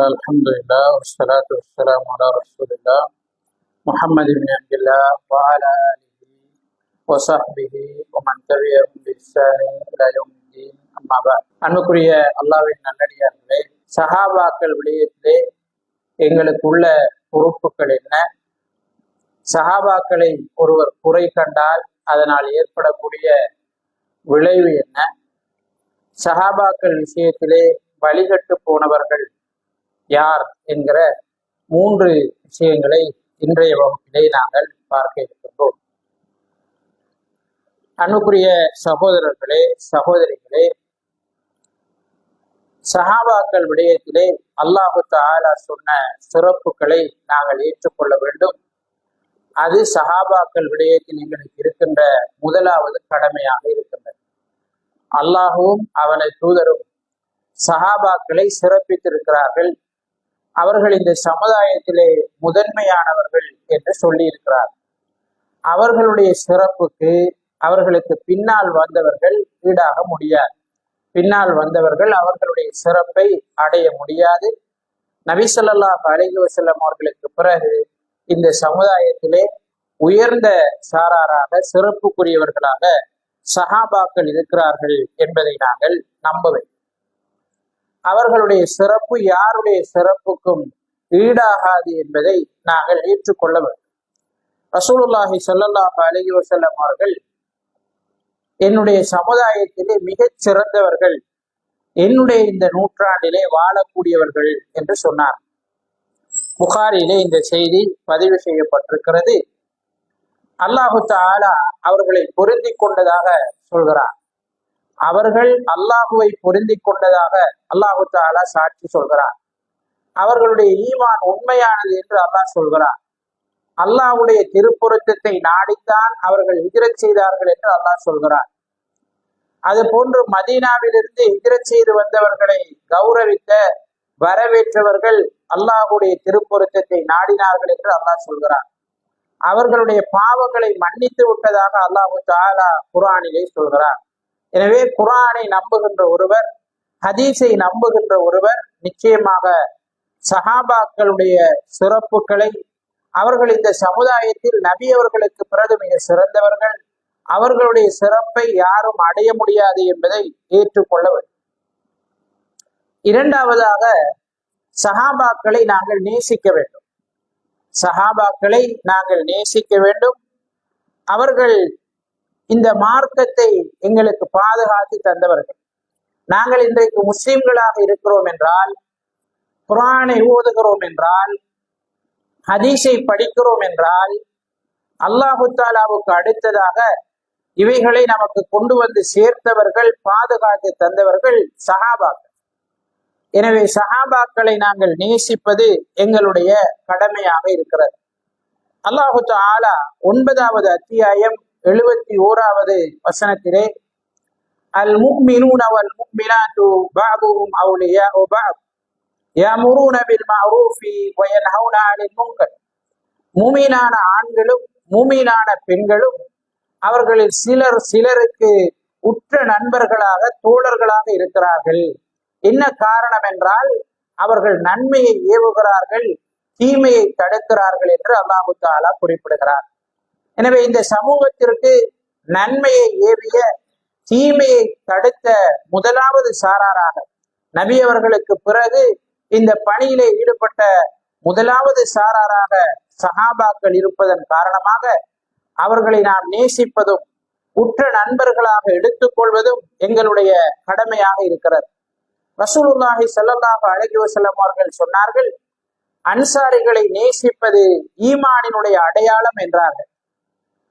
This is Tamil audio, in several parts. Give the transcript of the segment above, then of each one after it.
அல்ஹம்துலில்லாஹ் வஸ்ஸலாத்து வஸ்ஸலாமு அலா ரசூலில்லாஹ் முஹம்மது பின் அப்துல்லாஹ் வ அலா ஆலிஹி வ ஸஹ்பிஹி வ மன் தபிஅஹும் பி இஹ்சானின் இலா யௌமிddin. அம்மா பஅத். அன்புக்குரிய அல்லாஹ்வின் நல்லடியார்களே, சஹாபாக்கள் விடயத்திலே எங்களுக்கு உள்ள பொறுப்புகள் என்ன? சஹாபாக்களை ஒருவர் குறை கண்டால் அதனால் ஏற்படக்கூடிய விளைவு என்ன? சஹாபாக்கள் விஷயத்திலே வழிகட்டு போனவர்கள் யார் என்கிற 3 விஷயங்களை இன்றைய வகுப்பிலே நாங்கள் பார்க்க இருக்கின்றோம். அன்புக்குரிய சகோதரர்களே, சகோதரிகளே, சஹாபாக்கள் விடயத்திலே அல்லாஹு தஆலா சொன்ன சிறப்புகளை நாங்கள் ஏற்றுக்கொள்ள வேண்டும். அது சஹாபாக்கள் விடயத்தில் எங்களுக்கு இருக்கின்ற முதலாவது கடமையாக இருக்கின்றது. அல்லாஹுவும் அவனது தூதரும் சஹாபாக்களை சிறப்பித்திருக்கிறார்கள். அவர்கள் இந்த சமுதாயத்திலே முதன்மையானவர்கள் என்று சொல்லி இருக்கிறார். அவர்களுடைய சிறப்புக்கு அவர்களுக்கு பின்னால் வந்தவர்கள் ஈடாக முடியாது. பின்னால் வந்தவர்கள் அவர்களுடைய சிறப்பை அடைய முடியாது. நபி ஸல்லல்லாஹு அலைஹி வஸல்லம் அவர்களுக்கு பிறகு இந்த சமுதாயத்திலே உயர்ந்த சாராராக சிறப்புக்குரியவர்களாக சஹாபாக்கள் இருக்கிறார்கள் என்பதை நாங்கள் நம்ப வேண்டும். அவர்களுடைய சிறப்பு யாருடைய சிறப்புக்கும் ஈடாகாது என்பதை நாங்கள் ஏற்றுக்கொள்ள வேண்டும். ரசூலுல்லாஹி ஸல்லல்லாஹு அலைஹி வஸல்லம் அவர்கள் என்னுடைய சமுதாயத்திலே மிகச் சிறந்தவர்கள், என்னுடைய இந்த நூற்றாண்டிலே வாழக்கூடியவர்கள் என்று சொன்னார். புகாரிலே இந்த செய்தி பதிவு செய்யப்பட்டிருக்கிறது. அல்லாஹு தஆலா அவர்களை பொருந்தி கொண்டதாக சொல்கிறார். அவர்கள் அல்லாஹுவை பொருந்தி கொண்டதாக அல்லாஹு தஆலா சாட்சி சொல்கிறார். அவர்களுடைய ஈமான் உண்மையானது என்று அல்லாஹ் சொல்கிறார். அல்லாஹ்வுடைய திருப்பொருத்தத்தை நாடித்தான் அவர்கள் ஹிஜ்ரத் செய்தார்கள் என்று அல்லாஹ் சொல்கிறார். அது போன்று மதீனாவிலிருந்து ஹிஜ்ரத் செய்து வந்தவர்களை கௌரவித்த வரவேற்றவர்கள் அல்லாஹ்வுடைய திருப்பொருத்தத்தை நாடினார்கள் என்று அல்லாஹ் சொல்கிறார். அவர்களுடைய பாவங்களை மன்னித்து விட்டதாக அல்லாஹு தஆலா குர்ஆனிலே சொல்கிறார். எனவே குர்ஆனை நம்புகின்ற ஒருவர், ஹதீஸை நம்புகின்ற ஒருவர் நிச்சயமாக சஹாபாக்களுடைய சிறப்புகளை, அவர்கள் இந்த சமுதாயத்தில் நபி அவர்களுக்கு பிறகு மிக சிறந்தவர்கள், அவர்களுடைய சிறப்பை யாரும் அடைய முடியாது என்பதை ஏற்றுக்கொள்ள வேண்டும். இரண்டாவதாக, சஹாபாக்களை நாங்கள் நேசிக்க வேண்டும். சஹாபாக்களை நாங்கள் நேசிக்க வேண்டும். அவர்கள் இந்த மார்க்கத்தை எங்களுக்கு பாதுகாத்து தந்தவர்கள். நாங்கள் இன்றைக்கு முஸ்லிம்களாக இருக்கிறோம் என்றால், குர்ஆனை ஓதுகிறோம் என்றால், ஹதீஸை படிக்கிறோம் என்றால், அல்லாஹு தஆலாவுக்கு அடுத்ததாக இவைகளை நமக்கு கொண்டு வந்து சேர்த்தவர்கள், பாதுகாத்து தந்தவர்கள் சஹாபாக்கள். எனவே சஹாபாக்களை நாங்கள் நேசிப்பது எங்களுடைய கடமையாக இருக்கிறது. அல்லாஹு தஆலா 9வது அத்தியாயம் 71வது வசனத்திலே, அல் முஃமினூன வல் முஃமினாத்து பஅதுஹும் அவுலியாஉ பஅத் யஅமுரூன பில் மஅரூஃபி வ யன்ஹவுன அனில் முன்கர். மூமினான ஆண்களும் மூமினான பெண்களும் அவர்களில் சிலருக்கு உற்ற நண்பர்களாக, தோழர்களாக இருக்கிறார்கள். என்ன காரணம் என்றால், அவர்கள் நன்மையை ஏவுகிறார்கள், தீமையை தடுக்கிறார்கள் என்று அல்லாஹு தஆலா குறிப்பிடுகிறார். எனவே இந்த சமூகத்திற்கு நன்மையை ஏவிய, தீமையை தடுத்த முதலாவது சாராராக, நபி அவர்களுக்கு பிறகு இந்த பணியிலே ஈடுபட்ட முதலாவது சாராராக சஹாபாக்கள் இருப்பதன் காரணமாக அவர்களை நாம் நேசிப்பதும் உற்ற நண்பர்களாக எடுத்துக்கொள்வதும் எங்களுடைய கடமையாக இருக்கிறது. ரசூலுல்லாஹி ஸல்லல்லாஹு அலைஹி வஸல்லம் அவர்கள் சொன்னார்கள், அன்சாரிகளை நேசிப்பது ஈமானினுடைய அடையாளம் என்றார்கள்.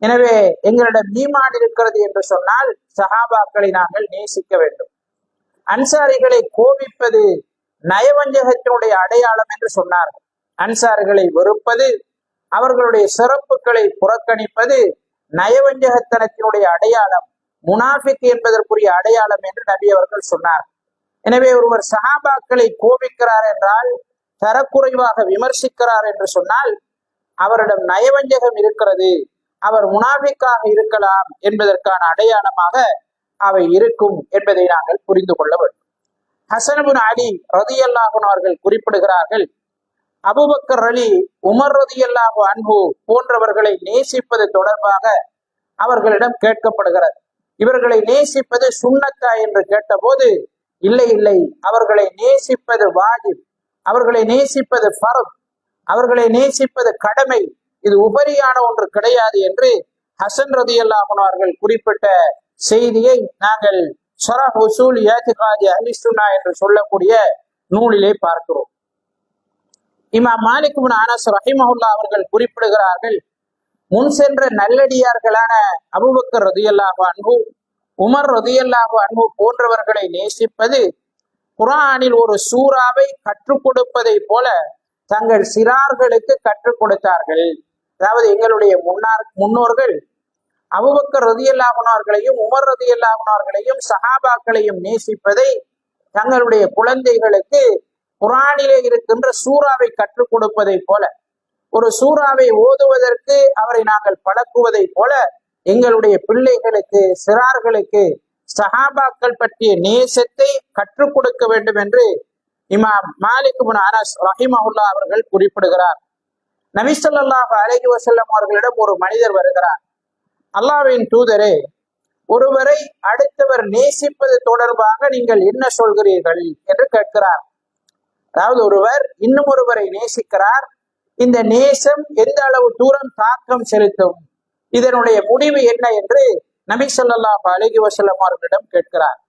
எனவே எங்களிடம் ஈமான் இருக்கிறது என்று சொன்னால் சஹாபாக்களை நாங்கள் நேசிக்க வேண்டும். அன்சாரிகளை கோபிப்பது நயவஞ்சகத்தினுடைய அடையாளம் என்று சொன்னார்கள். அன்சாரிகளை வெறுப்பது, அவர்களுடைய சிறப்புகளை புறக்கணிப்பது நயவஞ்சகத்தனத்தினுடைய அடையாளம், முனாஃபிக் என்பதற்குரிய அடையாளம் என்று நபி அவர்கள் சொன்னார். எனவே ஒருவர் சஹாபாக்களை கோபிக்கிறார் என்றால், தரக்குறைவாக விமர்சிக்கிறார் என்று சொன்னால், அவரிடம் நயவஞ்சகம் இருக்கிறது, அவர் முனாஃபிக்காக இருக்கலாம் என்பதற்கான அடையாளமாக அவை இருக்கும் என்பதை நாங்கள் புரிந்து கொள்ள வேண்டும். ஹசன் இப்னு அலி ரலியல்லாஹு அன்ஹு அவர்கள் குறிப்பிடுகிறார்கள், அபூபக்கர் அலி, உமர் ரலியல்லாஹு அன்ஹு போன்றவர்களை நேசிப்பது தொடர்பாக அவர்களிடம் கேட்கப்படுகிறது. இவர்களை நேசிப்பது சுன்னத்தா என்று கேட்டபோது, இல்லை இல்லை, அவர்களை நேசிப்பது வாஜிப், அவர்களை நேசிப்பது ஃபர்த், அவர்களை நேசிப்பது கடமை, இது உபரியான ஒன்று கிடையாது என்று ஹசன் ரலியல்லாஹு அன்ஹு அவர்கள் குறிப்பிட்ட செய்தியை நாங்கள் ஷரஹ் உஸூல் இஅ்திகாதி அஹ்லி சுன்னah என்று சொல்லக்கூடிய நூலிலே பார்க்கிறோம். இமாம் மாலிக் இப்னு அனஸ் ரஹிமஹுல்லாஹ் அவர்கள் குறிப்பிடுகிறார்கள், முன் சென்ற நல்லடியார்களான அபூபக்கர் ரலியல்லாஹு அன்ஹு, உமர் ரலியல்லாஹு அன்ஹு போன்றவர்களை நேசிப்பது குர்ஆனில் ஒரு சூறாவை கற்றுக் கொடுப்பதை போல தங்கள் சிறார்களுக்கு கற்றுக் கொடுத்தார்கள். அதாவது எங்களுடைய முன்னோர்கள் அபூபக்கர் ரலியல்லாஹு அன்ஹு அவர்களையும் உமர் ரலியல்லாஹு அன்ஹு அவர்களையும் சஹாபாக்களையும் நேசிப்பதை தங்களுடைய குழந்தைகளுக்கு குர்ஆனிலே இருக்கின்ற சூறாவை கற்றுக் கொடுப்பதை போல, ஒரு சூறாவை ஓதுவதற்கு அவரை நாங்கள் பழக்குவதை போல எங்களுடைய பிள்ளைகளுக்கு சிறார்களுக்கு சஹாபாக்கள் பற்றிய நேசத்தை கற்றுக் கொடுக்க வேண்டும் என்று இமாம் மாலிக் இப்னு அனஸ் ரஹிமஹுல்லாஹ் அவர்கள் குறிப்பிடுகிறார். நபி ஸல்லல்லாஹு அலைஹி வஸல்லம் அவர்களிடம் ஒரு மனிதர் வருகிறார். அல்லாஹ்வின் தூதரே, ஒருவரை அடுத்தவர் நேசிப்பது தொடர்பாக நீங்கள் என்ன சொல்கிறீர்கள் என்று கேட்கிறார். அதாவது ஒருவர் இன்னும் ஒருவரை நேசிக்கிறார், இந்த நேசம் எந்த அளவு தூரம் தாக்கம் செலுத்தும், இதனுடைய முடிவு என்ன என்று நபி ஸல்லல்லாஹு அலைஹி வஸல்லம் அவர்களிடம் கேட்கிறார்.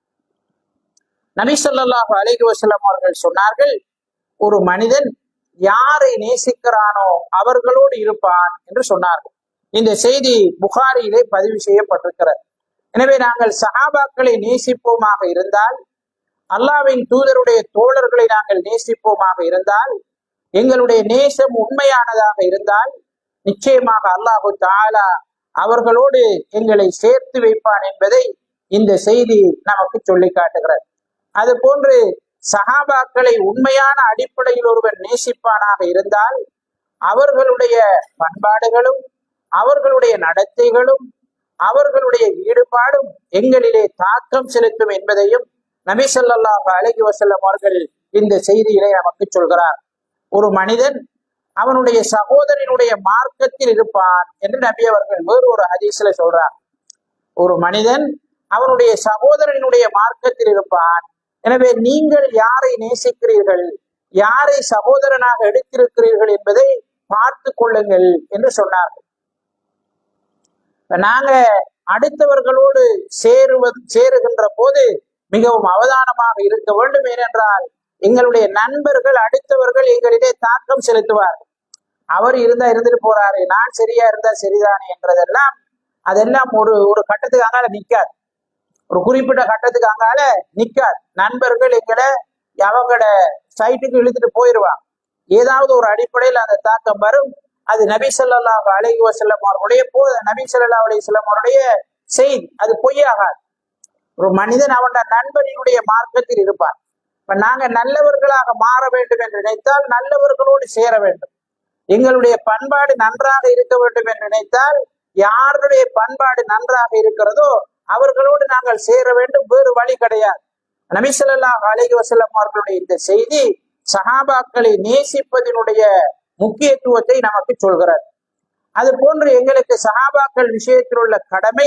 நபி ஸல்லல்லாஹு அலைஹி வஸல்லம் அவர்கள் சொன்னார்கள், ஒரு மனிதன் யாரை நேசிக்கிறானோ அவர்களோடு இருப்பான் என்று சொன்னார்கள். இந்த செய்தி புகாரியிலே பதிவு செய்யப்பட்டிருக்கிறது. எனவே நாங்கள் சஹாபாக்களை நேசிப்போமாக இருந்தால், அல்லாஹ்வின் தூதருடைய தோழர்களை நாங்கள் நேசிப்போமாக இருந்தால், எங்களுடைய நேசம் உண்மையானதாக இருந்தால், நிச்சயமாக அல்லாஹு தஆலா அவர்களோடு எங்களை சேர்த்து வைப்பான் என்பதை இந்த செய்தி நமக்கு சொல்லி காட்டுகிறது. அது போன்று சஹாபாக்களை உண்மையான அடிப்படையில் ஒருவர் நேசிப்பானாக இருந்தால், அவர்களுடைய பண்பாடுகளும் அவர்களுடைய நடத்தைகளும் அவர்களுடைய ஈடுபாடும் எங்களிலே தாக்கம் செலுத்தும் என்பதையும் நபி ஸல்லல்லாஹு அலைஹி வஸல்லம் அவர்கள் இந்த செய்தியிலே நமக்கு சொல்கிறார். ஒரு மனிதன் அவனுடைய சகோதரனுடைய மார்க்கத்தில் இருப்பான் என்று நபி அவர்கள் வேறு ஒரு ஹதீஸ்ல சொல்றார். ஒரு மனிதன் அவனுடைய சகோதரனுடைய மார்க்கத்தில் இருப்பான். எனவே நீங்கள் யாரை நேசிக்கிறீர்கள், யாரை சகோதரனாக எடுத்திருக்கிறீர்கள் என்பதை பார்த்து கொள்ளுங்கள் என்று சொன்னார்கள். நாங்க அடுத்தவர்களோடு சேருகின்ற போது மிகவும் அவதானமாக இருக்க வேண்டும். ஏனென்றால் எங்களுடைய நண்பர்கள் அடுத்தவர்கள் எங்களிடையே தாக்கம் செலுத்துவார்கள். அவர் இருந்துட்டு போறாரு, நான் சரியா இருந்தா சரிதானே என்றதெல்லாம் அதெல்லாம் ஒரு கட்டத்துக்கு அங்கால நிக்காது. ஒரு குறிப்பிட்ட கட்டத்துக்கு அங்கால நிக்காது. நண்பர்கள் எங்களை அவங்களோட சைட்டுக்கு இழுத்துட்டு போயிடுவாங்க. ஏதாவது ஒரு அடிப்படையில் அந்த தாக்கம் வரும். அது நபி ஸல்லல்லாஹு அலைஹி வஸல்லம் அவருடைய நபி ஸல்லல்லாஹு அலைஹி வஸல்லம் அவருடைய செய்தி, அது பொய்யாகாது. ஒரு மனிதன் அவனுடைய நண்பனினுடைய மார்க்கத்தில் இருப்பார். இப்ப நாங்க நல்லவர்களாக மாற வேண்டும் என்று நினைத்தால் நல்லவர்களோடு சேர வேண்டும். எங்களுடைய பண்பாடு நன்றாக இருக்க வேண்டும் என்று நினைத்தால் யாருடைய பண்பாடு நன்றாக இருக்கிறதோ அவர்களோடு நாங்கள் சேர வேண்டும். வேறு வழி கிடையாது. நபி ஸல்லல்லாஹு அலைஹி வஸல்லம் அவர்களுடைய இந்த செய்தி சஹாபாக்களை நேசிப்பதனுடைய முக்கியத்துவத்தை நமக்கு சொல்கிறார். அது போன்று எங்களுக்கு சஹாபாக்கள் விஷயத்தில் உள்ள கடமை,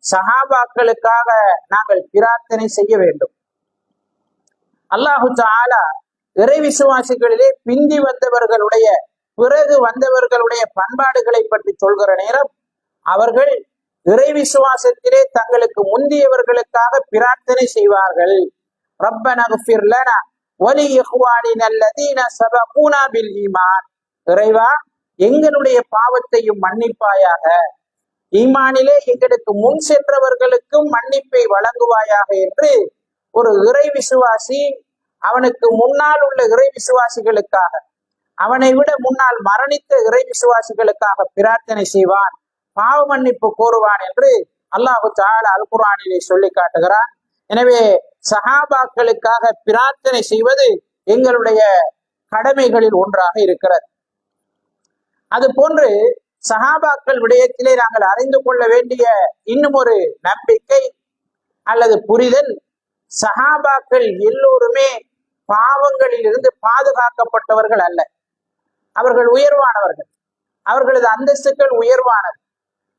சஹாபாக்களுக்காக நாங்கள் பிரார்த்தனை செய்ய வேண்டும். அல்லாஹு தஆலா இறை விசுவாசிகளிலே பிந்தி வந்தவர்களுடைய பிறகு வந்தவர்களுடைய பண்பாடுகளை பற்றி சொல்கிற நேரம் அவர்கள் இறை விசுவாசத்திலே தங்களுக்கு முந்தியவர்களுக்காக பிரார்த்தனை செய்வார்கள். ரப்பனா இக்ஃபிர் லனா வலி இஹ்வானினா அல்லதீன சபகூனா பில் ஈமான், இறைவா எங்களுடைய பாவத்தையும் மன்னிப்பாயாக, ஈமானிலே எங்களுக்கு முன் சென்றவர்களுக்கும் மன்னிப்பை வழங்குவாயாக என்று ஒரு இறை விசுவாசி அவனுக்கு முன்னால் உள்ள இறை விசுவாசிகளுக்காக, அவனை விட முன்னால் மரணித்த இறை விசுவாசிகளுக்காக பிரார்த்தனை செய்வான், பாவ மன்னிப்பு கோருவான் என்று அல்லாஹு தஆலா அல் குர்ஆனிலே சொல்லி காட்டுகிறான். எனவே சஹாபாக்களுக்காக பிரார்த்தனை செய்வது எங்களுடைய கடமைகளில் ஒன்றாக இருக்கிறது. அது போன்று சஹாபாக்கள் விடயத்திலே நாங்கள் அறிந்து கொள்ள வேண்டிய இன்னும் ஒரு நம்பிக்கை அல்லது புரிதல், சஹாபாக்கள் எல்லோருமே பாவங்களில் இருந்து பாதுகாக்கப்பட்டவர்கள் அல்ல. அவர்கள் உயர்வானவர்கள், அவர்களது அந்தஸ்துக்கள் உயர்வானது,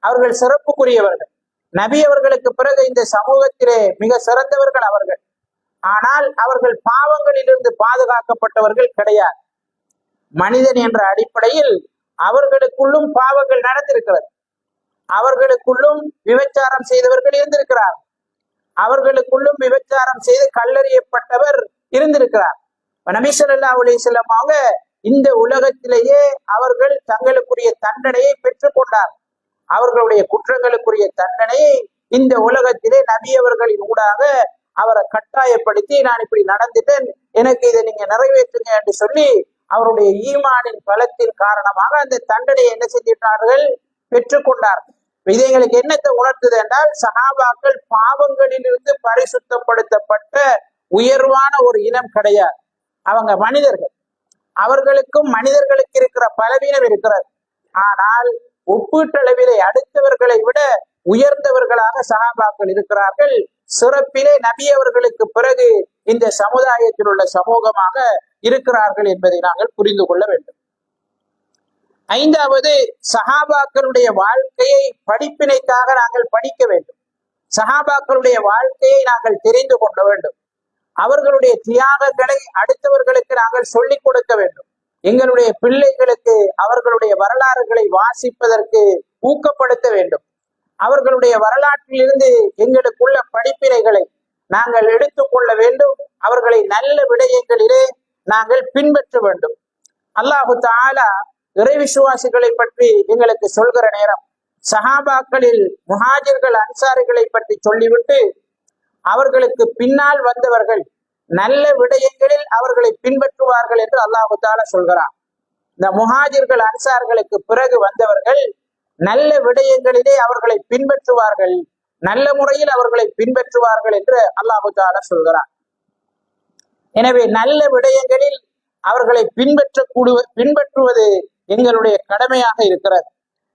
அவர்கள் சிறப்புக்குரியவர்கள். நபி அவர்களுக்கு பிறகு இந்த சமூகத்திலே மிக சிறந்தவர்கள் அவர்கள். ஆனால் அவர்கள் பாவங்களிலிருந்து பாதுகாக்கப்பட்டவர்கள் கிடையாது. மனிதன் என்ற அடிப்படையில் அவர்களுக்குள்ளும் பாவங்கள் நடந்திருக்கிறது. அவர்களுக்குள்ளும் விபச்சாரம் செய்தவர்கள் இருந்திருக்கிறார். அவர்களுக்குள்ளும் விபச்சாரம் செய்து கல்லறியப்பட்டவர் இருந்திருக்கிறார். நபி ஸல்லல்லாஹு அலைஹி வஸல்லம் அவங்க இந்த உலகத்திலேயே அவர்கள் தங்களுக்குரிய தண்டனையை பெற்றுக்கொண்டார். அவர்களுடைய குற்றங்களுக்குரிய தண்டனையை இந்த உலகத்திலே நபி அவர்களின் ஊடாக அவரை கட்டாயப்படுத்தி, நான் இப்படி நடந்துட்டேன், எனக்கு இதை நீங்க நிறைவேற்றுங்க என்று சொல்லி அவருடைய ஈமானின் பலத்தின் காரணமாக அந்த தண்டனையை என்ன செஞ்சிட்டார்கள்? பெற்றுக்கொண்டார்கள். இது எங்களுக்கு என்னத்தை உணர்த்துது என்றால், சஹாபாக்கள் பாவங்களிலிருந்து பரிசுத்தப்படுத்தப்பட்ட உயர்வான ஒரு இனம் கிடையாது. அவங்க மனிதர்கள். அவர்களுக்கும் மனிதர்களுக்கு இருக்கிற பலவீனம் இருக்கிறது. ஆனால் ஒப்பீட்டளவிலே அடுத்தவர்களை விட உயர்ந்தவர்களாக சஹாபாக்கள் இருக்கிறார்கள். சிறப்பிலே நபி அவர்களுக்கு பிறகு இந்த சமுதாயத்தில் உள்ள சமூகமாக இருக்கிறார்கள் என்பதை நாங்கள் புரிந்து கொள்ள வேண்டும். ஐந்தாவது, சஹாபாக்களுடைய வாழ்க்கையை படிப்பினைக்காக நாங்கள் படிக்க வேண்டும். சஹாபாக்களுடைய வாழ்க்கையை நாங்கள் தெரிந்து கொள்ள வேண்டும். அவர்களுடைய தியாகங்களை அடுத்தவர்களுக்கு நாங்கள் சொல்லிக் கொடுக்க வேண்டும். எங்களுடைய பிள்ளைகளுக்கு அவர்களுடைய வரலாறுகளை வாசிப்பதற்கு ஊக்கப்படுத்த வேண்டும். அவர்களுடைய வரலாற்றிலிருந்து எங்களுக்குள்ள படிப்பினைகளை நாங்கள் எடுத்துக்கொள்ள வேண்டும். அவர்களை நல்ல விடயங்களிலே நாங்கள் பின்பற்ற வேண்டும். அல்லாஹு தஆலா இறை விசுவாசிகளை பற்றி எங்களுக்கு சொல்கிற நேரம், சஹாபாக்களில் முஹாஜிர்கள் அன்சாரிகளை பற்றி சொல்லிவிட்டு அவர்களுக்கு பின்னால் வந்தவர்கள் நல்ல விடயங்களில் அவர்களை பின்பற்றுவார்கள் என்று அல்லாஹு தஆலா சொல்கிறான். இந்த முஹாஜிர்கள் அன்சார்களுக்கு பிறகு வந்தவர்கள் நல்ல விடயங்களிலே அவர்களை பின்பற்றுவார்கள், நல்ல முறையில் அவர்களை பின்பற்றுவார்கள் என்று அல்லாஹு தஆலா சொல்கிறான். எனவே நல்ல விடயங்களில் அவர்களை பின்பற்றுவது எங்களுடைய கடமையாக இருக்கிறது.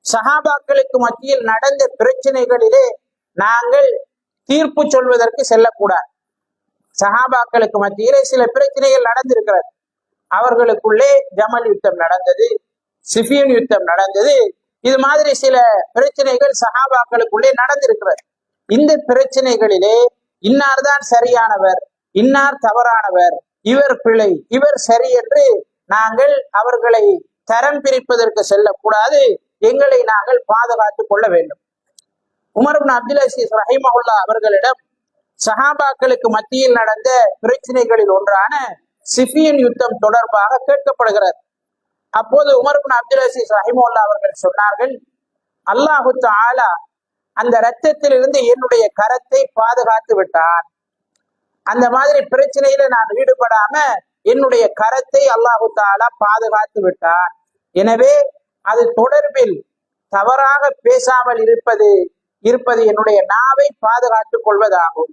சஹாபாக்களுக்கு மத்தியில் நடந்த பிரச்சனைகளிலே நாங்கள் தீர்ப்பு சொல்வதற்கு செல்லக்கூடாது. சஹாபாக்களுக்கு மத்தியிலே சில பிரச்சனைகள் நடந்திருக்கிறது. அவர்களுக்குள்ளே ஜமல் யுத்தம் நடந்தது, சிஃபியன் யுத்தம் நடந்தது. இது மாதிரி சில பிரச்சனைகள் சஹாபாக்களுக்குள்ளே நடந்திருக்கிறது. இந்த பிரச்சனைகளிலே இன்னார் தான் சரியானவர், இன்னார் தவறானவர், இவர் பிழை, இவர் சரி என்று நாங்கள் அவர்களை தரம் பிரிப்பதற்கு செல்லக்கூடாது. எங்களை நாங்கள் பாதுகாத்துக் கொள்ள வேண்டும். உமர் இப்னு அப்துல் அஸீஸ் ரஹிமஹுல்லாஹ் அவர்களிடம் சஹாபாக்களுக்கு மத்தியில் நடந்த பிரச்சனைகளில் ஒன்றான சிஃபியன் யுத்தம் தொடர்பாக கேட்கப்படுகிறது. அப்போது உமர் இப்னு அப்துல் அஸீஸ் ரஹிமஹுல்லாஹ் அவர்கள் சொன்னார்கள், அல்லாஹு தஆலா அந்த இரத்தத்திலிருந்து என்னுடைய கரத்தை பாதுகாத்து விட்டான். அந்த மாதிரி பிரச்சனையில நான் ஈடுபடாம என்னுடைய கரத்தை அல்லாஹு தஆலா பாதுகாத்து விட்டான். எனவே அது தொடர்பில் தவறாக பேசாமல் இருப்பது என்னுடைய நாவை பாதுகாத்துக் கொள்வதாகும்.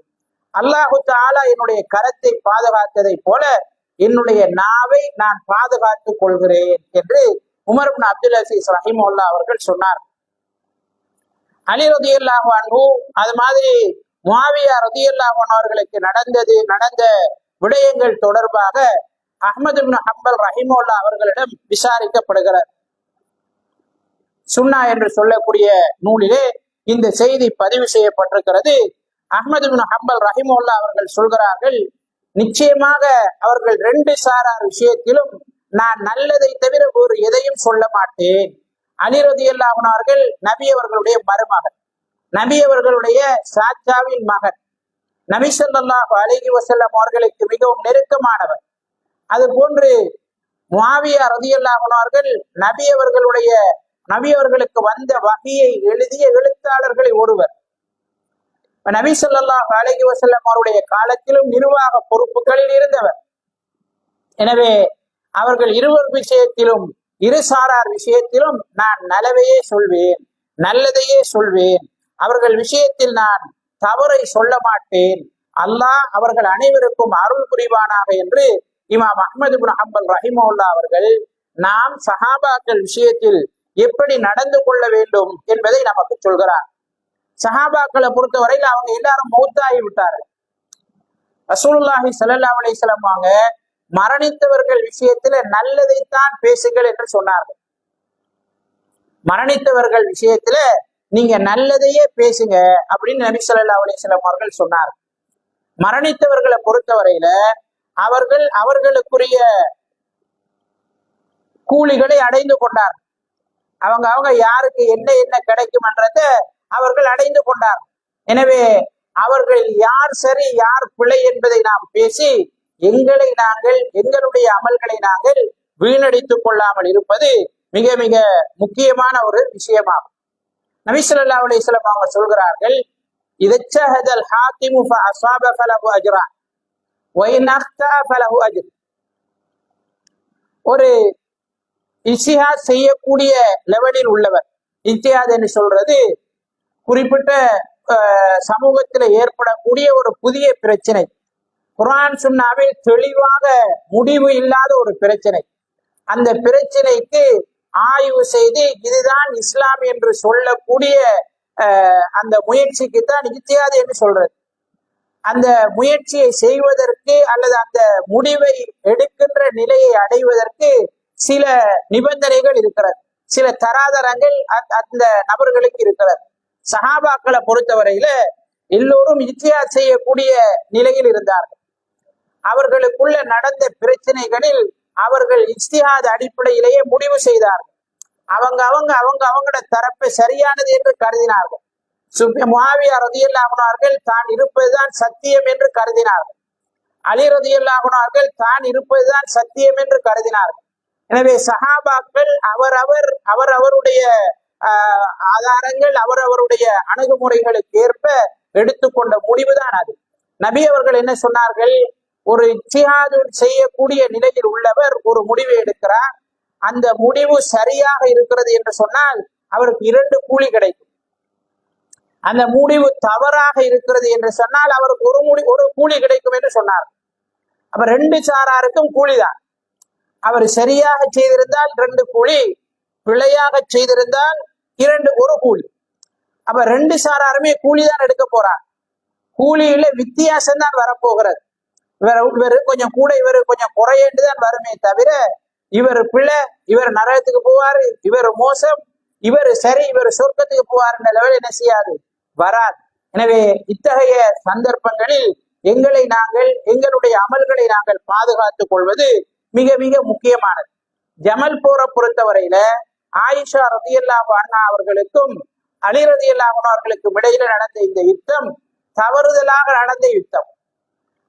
அல்லாஹு தஆலா என்னுடைய கரத்தை பாதுகாத்ததை போல என்னுடைய நாவை நான் பாதுகாத்துக் கொள்கிறேன் என்று உமர் இப்னு அப்துல் அஸீஸ் ரஹிமஹுல்லாஹ் அவர்கள் சொன்னார். அலி ரலியல்லாஹு அன்ஹு அது மாதிரி முஆவியா ரலியல்லாஹு அன்ஹு அவர்களுக்கு நடந்த விடயங்கள் தொடர்பாக அஹ்மது இப்னு ஹம்பல் ரஹிமஹுல்லாஹ் அவர்களிடம் விசாரிக்கப்படுகிறார். சுன்னா என்று சொல்லக்கூடிய நூலிலே இந்த செய்தி பதிவு செய்யப்பட்டிருக்கிறது. அஹ்மது இப்னு ஹம்பல் ரஹிமஹுல்லாஹ் அவர்கள் சொல்கிறார்கள், நிச்சயமாக அவர்கள் ரெண்டு சாரார் விஷயத்திலும் நான் நல்லதை தவிர வேறு எதையும் சொல்ல மாட்டேன். அலி ரலியல்லாஹு அன்ஹு அவர்கள் நபி அவர்களுடைய மருமகன், நபி அவர்களுடைய சாச்சாவின் மகன், நபி ஸல்லல்லாஹு அலைஹி வஸல்லம் அவர்களுக்கு மிகவும் நெருக்கமானவர். அது போன்று முஆவியா ரலியல்லாஹு அன்ஹு அவர்கள் நபி அவர்களுக்கு வந்த வஹியை எழுதிய எழுத்தாளர்களை ஒருவர். நபி ஸல்லல்லாஹு அலைஹி வஸல்லம் அவருடைய காலத்திலும் நிர்வாக பொறுப்புகளில் இருந்தவர். எனவே அவர்கள் இருவர் விஷயத்திலும், இரு சாரார் விஷயத்திலும் நான் நலவையே சொல்வேன், நல்லதையே சொல்வேன். அவர்கள் விஷயத்தில் நான் தவறை சொல்ல மாட்டேன். அல்லாஹ் அவர்கள் அனைவருக்கும் அருள் புரிவானாக என்று இமாம் அஹ்மது இப்னு ஹம்பல் ரஹிமஹுல்லாஹ் அவர்கள் நாம் சஹாபாக்கள் விஷயத்தில் எப்படி நடந்து கொள்ள வேண்டும் என்பதை நமக்கு சொல்கிறார். சஹாபாக்களை பொறுத்தவரையில் அவங்க எல்லாரும் மௌத்தாகி விட்டார்கள். ரசூலுல்லாஹி ஸல்லல்லாஹு அலைஹி வஸல்லம் அவங்க மரணித்தவர்கள் விஷயத்துல நல்லதைத்தான் பேசுங்கள் என்று சொன்னார்கள். மரணித்தவர்கள் விஷயத்துல நீங்க நல்லதையே பேசுங்க அப்படின்னு நபி ஸல்லல்லாஹு அலைஹி வஸல்லம் அவர்கள் சொன்னார். மரணித்தவர்களை பொறுத்தவரையில அவர்களுக்குரிய கூலிகளை அடைந்து கொண்டார். அவங்க யாருக்கு என்ன என்ன கிடைக்கும்ன்றத அவர்கள் அடைந்து கொண்டார். எனவே அவர்கள் யார் சரி யார் பிழை என்பதை நாம் பேசி எங்களுடைய அமல்களை நாங்கள் வீணடித்துக் கொள்ளாமல் இருப்பது மிக மிக முக்கியமான ஒரு விஷயமாகும். நபி ஸல்லல்லாஹு அலைஹி வஸல்லம் அவங்க சொல்கிறார்கள், இதச்சஹதல் ஹாகிமு ஃபஅஸாப ஃபலஹு அஜ்ரான் வ இன் அக்தா ஃபலஹு அஜ்ர். ஒரு இஜ்திஹாத் செய்யக்கூடிய லெவலில் உள்ளவர், இஜ்திஹாத் என்று சொல்றது குறிப்பிட்ட சமூகத்தில் ஏற்படக்கூடிய ஒரு புதிய பிரச்சனை, குர்ஆன் சுன்னாவில் தெளிவாக முடிவு இல்லாத ஒரு பிரச்சனை, அந்த பிரச்சனைக்கு ஆய்வு செய்து இதுதான் இஸ்லாம் என்று சொல்லக்கூடிய அந்த முயற்சிக்கு தான் இஜ்திஹாத் என்று சொல்றது. அந்த முயற்சியை செய்வதற்கு அல்லது அந்த முடிவை எடுக்கின்ற நிலையை அடைவதற்கு சில நிபந்தனைகள் இருக்கிறது, சில தராதரங்கள் அந்த நபர்களுக்கு இருக்கிறது. சஹாபாக்களை பொறுத்தவரையில எல்லோரும் இஜ்திஹாத் செய்யக்கூடிய நிலையில் இருந்தார்கள். அவர்களுக்குள்ள நடந்த பிரச்சனைகளில் அவர்கள் இஜ்திஹாத் அடிப்படையிலேயே முடிவு செய்தார்கள். அவங்களோட தரப்பை சரியானது என்று கருதினார்கள். முஆவியா ரலியல்லாஹு அன்ஹு அவர்கள் தான் இருப்பதுதான் சத்தியம் என்று கருதினார்கள். அலி ரலியல்லாஹு அன்ஹு அவர்கள் தான் இருப்பதுதான் சத்தியம் என்று கருதினார்கள். எனவே சஹாபாக்கள் அவருடைய ஆதாரங்கள் அவருடைய அணுகுமுறைகளுக்கு ஏற்ப எடுத்துக்கொண்ட முடிவுதான் அது. நபி அவர்கள் என்ன சொன்னார்கள், ஒரு இஜ்திஹாத் செய்யக்கூடிய நிலையில் உள்ளவர் ஒரு முடிவை எடுக்கிறார், அந்த முடிவு சரியாக இருக்கிறது என்று சொன்னால் அவருக்கு 2 கூலி கிடைக்கும். அந்த முடிவு தவறாக இருக்கிறது என்று சொன்னால் அவருக்கு ஒரு கூலி கிடைக்கும் என்று சொன்னார். அப்ப 2 சாராருக்கும் கூலிதான். அவர் சரியாக செய்திருந்தால் 2 கூலி, பிழையாக செய்திருந்தால் ஒரு கூலி. அப்ப 2 சாராருமே கூலிதான் எடுக்க போறார். கூலியில வித்தியாசம் தான் வரப்போகிறது. இவர் கொஞ்சம் கூட இவர் கொஞ்சம் குறையேண்டுதான் வருமே தவிர இவர் பிழை, இவர் நரகத்துக்கு போவாரு, இவர் மோசம், இவர் சரி, இவர் சொர்க்கத்துக்கு போவார் என்ற லெவல் என்ன செய்யாது, வராது. எனவே இத்தகைய சந்தர்ப்பங்களில் எங்களுடைய அமல்களை நாங்கள் பாதுகாத்துக் கொள்வது மிக மிக முக்கியமானது. ஜமல் போரை பொறுத்தவரையில ஆயிஷா ரலியல்லாஹு அன்ஹா அவர்களுக்கும் அலி ரலியல்லாஹு அன்ஹு அவர்களுக்கும் இடையில நடந்த இந்த யுத்தம் தவறுதலாக நடந்த யுத்தம்.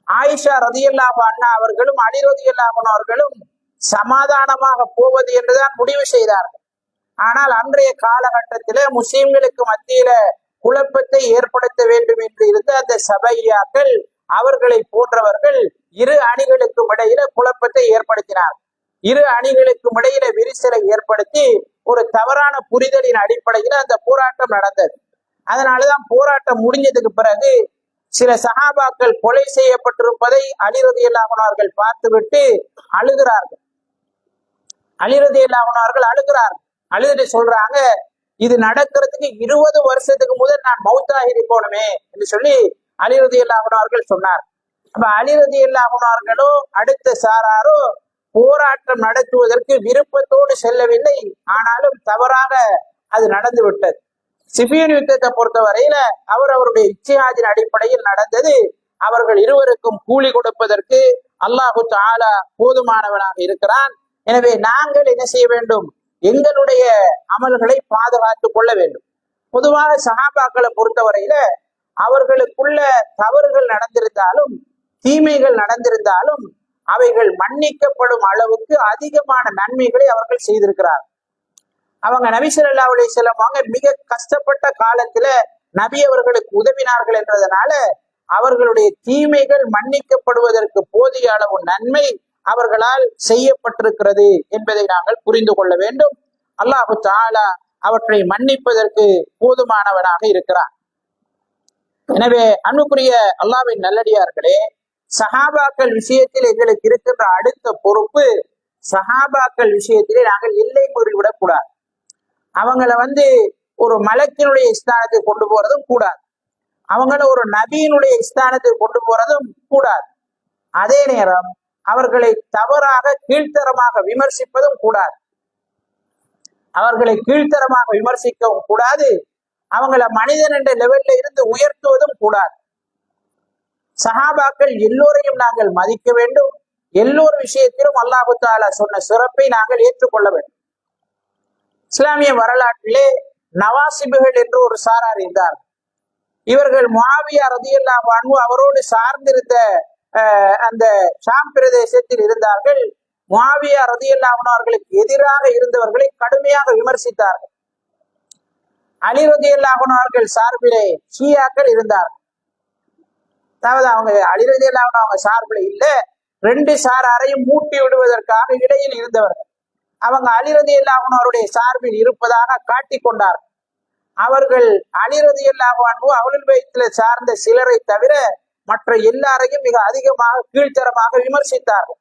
ஆயிஷா ரலியல்லாஹு அன்ஹா அவர்களும் அலி ரலியல்லாஹு அன்ஹு அவர்களும் சமாதானமாக போவது என்றுதான் முடிவு செய்தார்கள். ஆனால் அன்றைய காலகட்டத்தில முஸ்லிம்களுக்கு மத்தியில குழப்பத்தை ஏற்படுத்த வேண்டும் என்று இருந்த அந்த சபையாக்கள், அவர்களை போன்றவர்கள் 2 அணிகளுக்கும் இடையில குழப்பத்தை ஏற்படுத்தினார். 2 அணிகளுக்கும் இடையில விரிசலை ஏற்படுத்தி ஒரு தவறான புரிதலின் அடிப்படையில் அந்த போராட்டம் நடந்தது. அதனாலதான் போராட்டம் முடிஞ்சதுக்கு பிறகு சில சஹாபாக்கள் கொலை செய்யப்பட்டிருப்பதை அலி ரலியல்லாஹு அன்ஹு அவர்கள் பார்த்துவிட்டு அழுகிறார்கள். அலி ரலியல்லாஹு அன்ஹு அவர்கள் அழுதுட்டு சொல்றாங்க, இது நடக்கிறதுக்கு 20 வருஷத்துக்கு முதல் நான் மௌத்தாகி இருக்கணுமே என்று சொல்லி அலி ரலியல்லாஹு அன்ஹு அவர்கள் சொன்னார். அப்ப அலி ரலியல்லாஹு அன்ஹு அவர்களோ அடுத்த சாராரோ போராட்டம் நடத்துவதற்கு விருப்பத்தோடு செல்லவில்லை. ஆனாலும் தவறாக அது நடந்து விட்டது. சிஃபியன் யுத்தத்தை பொறுத்தவரையில அவருடைய இஜ்திஹாதின் அடிப்படையில் நடந்தது. அவர்கள் இருவருக்கும் கூலி கொடுப்பதற்கு அல்லாஹு தஆலா போதுமானவனாக இருக்கிறான். எனவே நாங்கள் என்ன செய்ய வேண்டும், எங்களுடைய அமல்களை பாதுகாத்துக் கொள்ள வேண்டும். பொதுவாக சஹாபாக்களை பொறுத்தவரையில அவர்களுக்குள்ள தவறுகள் நடந்திருந்தாலும் தீமைகள் நடந்திருந்தாலும் அவைகள் மன்னிக்கப்படும் அளவுக்கு அதிகமான நன்மைகளை அவர்கள் செய்திருக்கிறார். அவங்க நபி ஸல்லல்லாஹு அலைஹி வஸல்லம் அவங்க மிக கஷ்டப்பட்ட காலத்துல நபி அவர்களுக்கு உதவினார்கள் என்றதுனால அவர்களுடைய தீமைகள் மன்னிக்கப்படுவதற்கு போதிய அளவு நன்மை அவர்களால் செய்யப்பட்டிருக்கிறது என்பதை நாங்கள் புரிந்து கொள்ள வேண்டும். அல்லாஹு தஆலா அவற்றை மன்னிப்பதற்கு போதுமானவனாக இருக்கிறார். எனவே அன்புக்குரிய அல்லாஹ்வின் நல்லடியார்களே, சஹாபாக்கள் விஷயத்தில் எங்களுக்கு இருக்கின்ற அடுத்த பொறுப்பு, சஹாபாக்கள் விஷயத்திலே நாங்கள் எல்லை மீறிவிடக் கூடாது. அவங்கள ஒரு மலக்கினுடைய ஸ்தானத்தை கொண்டு போறதும் கூடாது. அவங்கள ஒரு நபியினுடைய ஸ்தானத்துக்கு கொண்டு போறதும் கூடாது. அதே நேரம் அவர்களை தவறாக கீழ்த்தரமாக விமர்சிப்பதும் கூடாது. அவர்களை கீழ்த்தரமாக விமர்சிக்கவும் கூடாது. அவங்கள மனிதன் என்ற லெவல்ல இருந்து உயர்த்துவதும் கூடாது. சஹாபாக்கள் எல்லோரையும் நாங்கள் மதிக்க வேண்டும். எல்லோர் விஷயத்திலும் அல்லாஹு தஆலா சொன்ன சிறப்பை நாங்கள் ஏற்றுக்கொள்ள வேண்டும். இஸ்லாமிய வரலாற்றிலே நவாசிபுகள் என்று ஒரு சாரார் இருந்தார். இவர்கள் முஆவியா ரலியல்லாஹு அன்ஹு அவரோடு சார்ந்திருந்த அந்த ஷாம் பிரதேசத்தில் இருந்தார்கள். முஆவியா ரலியல்லாஹு அன்ஹு அவர்களுக்கு எதிராக இருந்தவர்களை கடுமையாக விமர்சித்தார்கள். அலி ரலியல்லாஹு அன்ஹு அவர்கள் சார்பிலே ஷியாக்கள் இருந்தார்கள். அதாவது அவங்க அலி ரலியல்லாஹு அன்ஹு அவங்க சார்பில் இல்ல, ரெண்டு சாராரையும் மூட்டி விடுவதற்காக இடையில் இருந்தவர்கள். அவங்க அலி ரலியல்லாஹு அன்ஹு அவருடைய சார்பில் இருப்பதாக காட்டிக் கொண்டார்கள். அவர்கள் அலி ரலியல்லாஹு அன்ஹு அஹ்லுல் பைத்தில் சார்ந்த சிலரை தவிர மற்ற எல்லாரையும் மிக அதிகமாக கீழ்த்தரமாக விமர்சித்தார்கள்.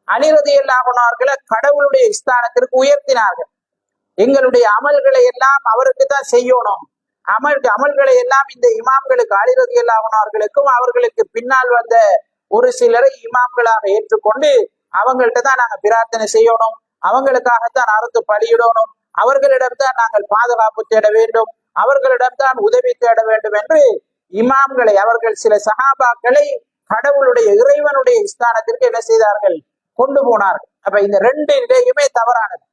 அலி ரலியல்லாஹு அன்ஹு அவர்களை கடவுளுடைய ஸ்தானத்திற்கு உயர்த்தினார்கள். எங்களுடைய அமல்களை எல்லாம் அவருக்கு தான் செய்யணும், அமல்களை எல்லாம் இந்த இமாம்களுக்கு, அலி ரலியல்லாஹு அன்ஹு அவர்களுக்கும் அவர்களுக்கு பின்னால் வந்த ஒரு சிலரை இமாம்களாக ஏற்றுக்கொண்டு அவங்கள்ட்ட தான் நாங்க பிரார்த்தனை செய்யணும், அவங்களுக்காகத்தான் அறுத்து பலியிடணும், அவர்களிடம்தான் நாங்கள் பாதுகாப்பு தேட வேண்டும், அவர்களிடம்தான் உதவி தேட வேண்டும் என்று இமாம்களை, அவர்கள் சில சஹாபாக்களை கடவுளுடைய இறைவனுடைய ஸ்தானத்திற்கு என்ன செய்தார்கள், கொண்டு போனார்கள். அப்ப இந்த ரெண்டு நிலையுமே தவறானது.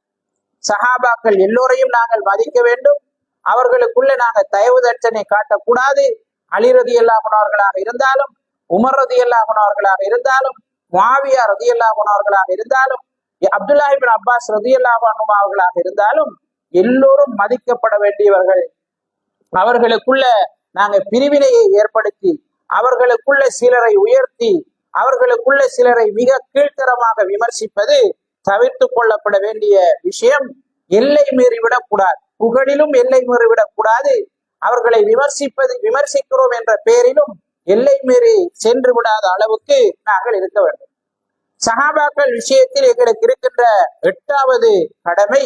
சஹாபாக்கள் எல்லோரையும் நாங்கள் மதிக்க வேண்டும். அவர்களுக்குள்ள நாங்கள் தயவு தட்சணை காட்டக்கூடாது. அலி ரலியல்லாஹு அன்ஹு அவர்களாக இருந்தாலும், உமர் ரலியல்லாஹு அன்ஹு அவர்களாக இருந்தாலும், முஆவியா ரலியல்லாஹு அன்ஹு அவர்களாக இருந்தாலும், அப்துல்லாஹ் இப்னு அப்பாஸ் ரலியல்லாஹு அன்ஹு அவர்களாக இருந்தாலும் எல்லோரும் மதிக்கப்பட வேண்டியவர்கள். அவர்களுக்குள்ள நாங்க பிரிவினையை ஏற்படுத்தி, அவர்களுக்குள்ள சிலரை உயர்த்தி, அவர்களுக்குள்ள சிலரை மிக கீழ்த்தரமாக விமர்சிப்பது தவிர்த்து கொள்ளப்பட வேண்டிய விஷயம். எல்லை மீறிவிடக் கூடாது, புகழிலும் எல்லை மீறிவிடக் கூடாது. அவர்களை விமர்சிக்கிறோம் என்ற பெயரிலும் எல்லை மீறி சென்று விடாத அளவுக்கு நாங்கள் இருக்க வேண்டும். சஹாபாக்கள் விஷயத்தில் எங்களுக்கு இருக்கின்ற 8வது கடமை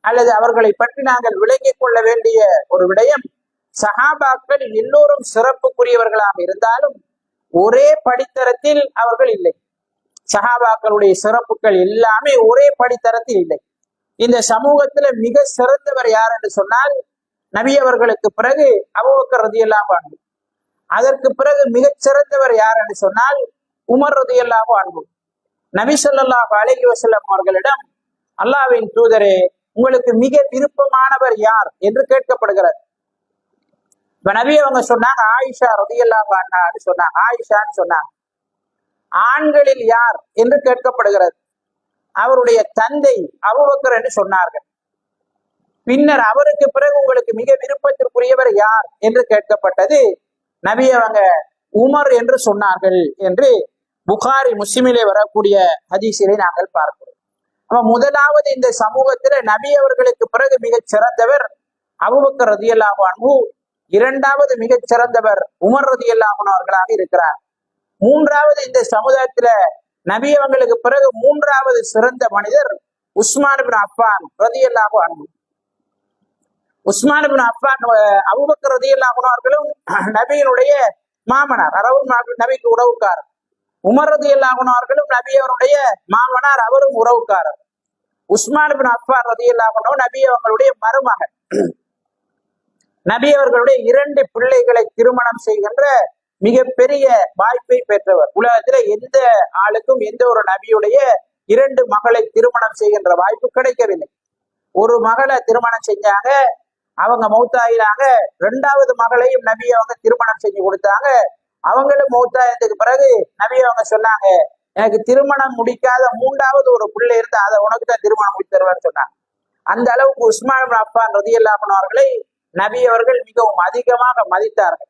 அல்லது அவர்களை பற்றி நாங்கள் விளங்கிக் கொள்ள வேண்டிய ஒரு விடயம், சஹாபாக்கள் எல்லோரும் சிறப்புக்குரியவர்களாக இருந்தாலும் ஒரே படித்தரத்தில் அவர்கள் இல்லை. சஹாபாக்களுடைய சிறப்புகள் எல்லாமே ஒரே படித்தரத்தில் இல்லை. இந்த சமூகத்துல மிக சிறந்தவர் யார் என்று சொன்னால் நபி அவர்களுக்கு பிறகு அபூபக்கர் ரலியல்லாஹு அன்ஹு. அதற்கு பிறகு மிகச் சிறந்தவர் யார் என்று சொன்னால் உமர் ரலியல்லாஹு அன்ஹு. நபி ஸல்லல்லாஹு அலைஹி வஸல்லம் அவர்களிடம் அல்லாஹ்வின் தூதரே, உங்களுக்கு மிக விருப்பமானவர் யார் என்று கேட்கப்படுகிறது. இப்ப நபி அவங்க சொன்னாங்க ஆயிஷா ரலியல்லாஹு அன்ஹான்னு சொன்னாங்க, ஆயிஷான்னு சொன்னாங்க. ஆண்களில் யார் என்று கேட்கப்படுகிறது. அவருடைய தந்தை அபூபக்கர் என்று சொன்னார்கள். பின்னர் அவருக்கு பிறகு உங்களுக்கு மிக விருப்பத்திற்குரியவர் யார் என்று கேட்கப்பட்டது. நபி அவங்க உமர் என்று சொன்னார்கள் என்று புகாரி முஸ்லிமிலே வரக்கூடிய ஹதீஸிலே நாங்கள் பார்க்கிறோம். அப்ப முதலாவது இந்த சமூகத்தில நபி அவர்களுக்கு பிறகு மிகச் சிறந்தவர் அபூபக்கர் ரலியல்லாஹு அன்ஹு, இரண்டாவது மிகச் சிறந்தவர் உமர் ரலியல்லாஹு அன்ஹு அவர்களாக இருக்கிறார். மூன்றாவது இந்த சமுதாயத்தில நபி அவங்களுக்கு பிறகு மூன்றாவது சிறந்த மனிதர் உஸ்மான் இப்னு அஃபான் ரலியல்லாஹு அன்ஹு. உஸ்மான் இப்னு அஃபான் அபூபக்கர் ரலியல்லாஹு அன்ஹு அவர்களும் நபியினுடைய மாமனார், நபிக்கு உறவுக்காரர். உமர் ரலியல்லாஹு அன்ஹு அவர்களும் நபி அவருடைய மாமனார், அவரும் உறவுக்காரர். உஸ்மான் இப்னு அஃபான் ரலியல்லாஹு அன்ஹு நபி அவர்களுடைய மருமகன். நபி அவர்களுடைய 2 பிள்ளைகளை திருமணம் செய்கின்ற மிகப்பெரிய வாய்ப்பை பெற்றவர். உலகத்துல எந்த ஆளுக்கும் எந்த ஒரு நபியுடைய 2 மகளை திருமணம் செய்கின்ற வாய்ப்பு கிடைக்கவில்லை. ஒரு மகளை திருமணம் செஞ்சாங்க, அவங்க மௌத்தாயினாங்க. 2வது மகளையும் நபி அவங்க திருமணம் செஞ்சு கொடுத்தாங்க. அவங்களும் மௌத்தாயத்துக்கு பிறகு நபி அவங்க சொன்னாங்க, எனக்கு திருமணம் முடிக்காத 3வது ஒரு பிள்ளை இருந்து அதை உனக்கு தான் திருமணம் முடித்து தருவேன்னு சொன்னாங்க. அந்த அளவுக்கு உஸ்மான் இப்னு அஃபான் ரலியல்லாஹு அன்ஹு அவர்களை நபி அவர்கள் மிகவும் அதிகமாக மதித்தார்கள்.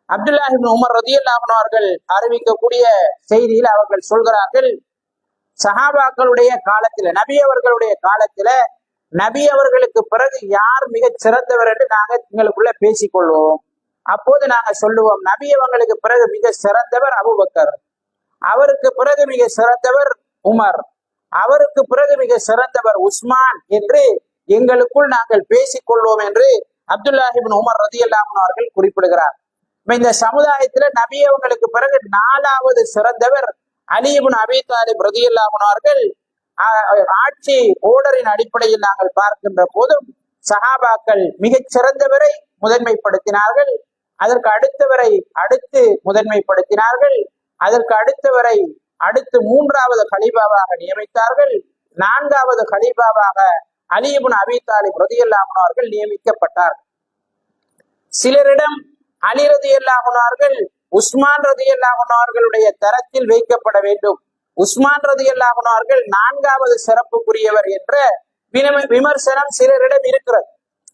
அப்துல்லாஹ் இப்னு உமர் ரலியல்லாஹு அன்ஹு அவர்கள் அறிவிக்கக்கூடிய செய்தியில் அவர்கள் சொல்கிறார்கள், சஹாபாக்களுடைய காலத்துல, நபி அவர்களுடைய காலத்துல நபி அவர்களுக்கு பிறகு யார் மிகச் சிறந்தவர் என்று நாங்க எங்களுக்குள்ள பேசிக்கொள்வோம். அப்போது நாங்க சொல்லுவோம், நபி அவங்களுக்கு பிறகு மிக சிறந்தவர் அபூபக்கர், அவருக்கு பிறகு மிக சிறந்தவர் உமர், அவருக்கு பிறகு மிக சிறந்தவர் உஸ்மான் என்று எங்களுக்குள் நாங்கள் பேசிக்கொள்வோம் என்று அப்துல்லாஹ் இப்னு உமர் ரலியல்லாஹு அன்ஹு அவர்கள் குறிப்பிடுகிறார். இந்த சமுதாயத்துல நபி அவங்களுக்கு பிறகு 4வது சிறந்தவர் அலி இப்னு அபீ தாலிப் ரலியல்லாஹு அன்ஹு அவர்கள். ஆட்சி ஓர்டரின் அடிப்படையில் நாங்கள் பார்க்கின்ற போதும் சஹாபாக்கள் மிகச் சிறந்தவரை முதன்மைப்படுத்தினார்கள், அதற்கு அடுத்தவரை அடுத்து முதன்மைப்படுத்தினார்கள், அதற்கு அடுத்தவரை அடுத்து 3வது கலீஃபாவாக நியமித்தார்கள், 4வது கலீஃபாவாக அலி இப்னு அபீ தாலிப் ரலியல்லாஹு அன்ஹு அவர்கள் நியமிக்கப்பட்டார்கள். சிலரிடம் அலி ரலியல்லாஹு அன்ஹு அவர்கள் உஸ்மான் ரலியல்லாஹு அன்ஹு அவர்களுடைய தரத்தில் வைக்கப்பட வேண்டும், உஸ்மான் ரலியல்லாஹு அன்ஹு அவர்கள் 4வது சிறப்புக்குரியவர் என்ற விமர்சனம் சிலரிடம் இருக்கிறது.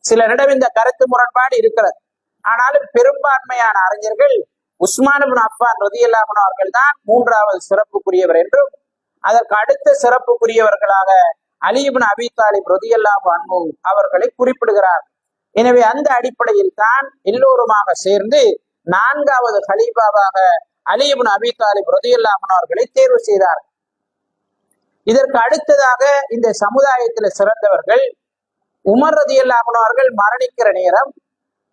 சிலரிடம் இந்த கருத்து முரண்பாடு இருக்கிறது. ஆனாலும் பெரும்பான்மையான அறிஞர்கள் உஸ்மான் இப்னு அஃபான் ரலியல்லாஹு அன்ஹு அவர்கள் தான் 3வது சிறப்புக்குரியவர் என்றும், அதற்கு அடுத்த சிறப்புக்குரியவர்களாக அலி இப்னு அபீ தாலிப் ரலியல்லாஹு அன்ஹு அவர்களை குறிப்பிடுகிறார். எனவே அந்த அடிப்படையில் தான் எல்லோருமாக சேர்ந்து 4வது கலீஃபாவாக அலி இப்னு அபீ தாலிப் ரலியல்லாஹு அன்ஹு அவர்களை தேர்வு செய்தார். இதற்கு அடுத்ததாக இந்த சமுதாயத்தில் சிறந்தவர்கள் உமர் ரலியல்லாஹு அன்ஹு அவர்கள் மரணிக்கிற நேரம்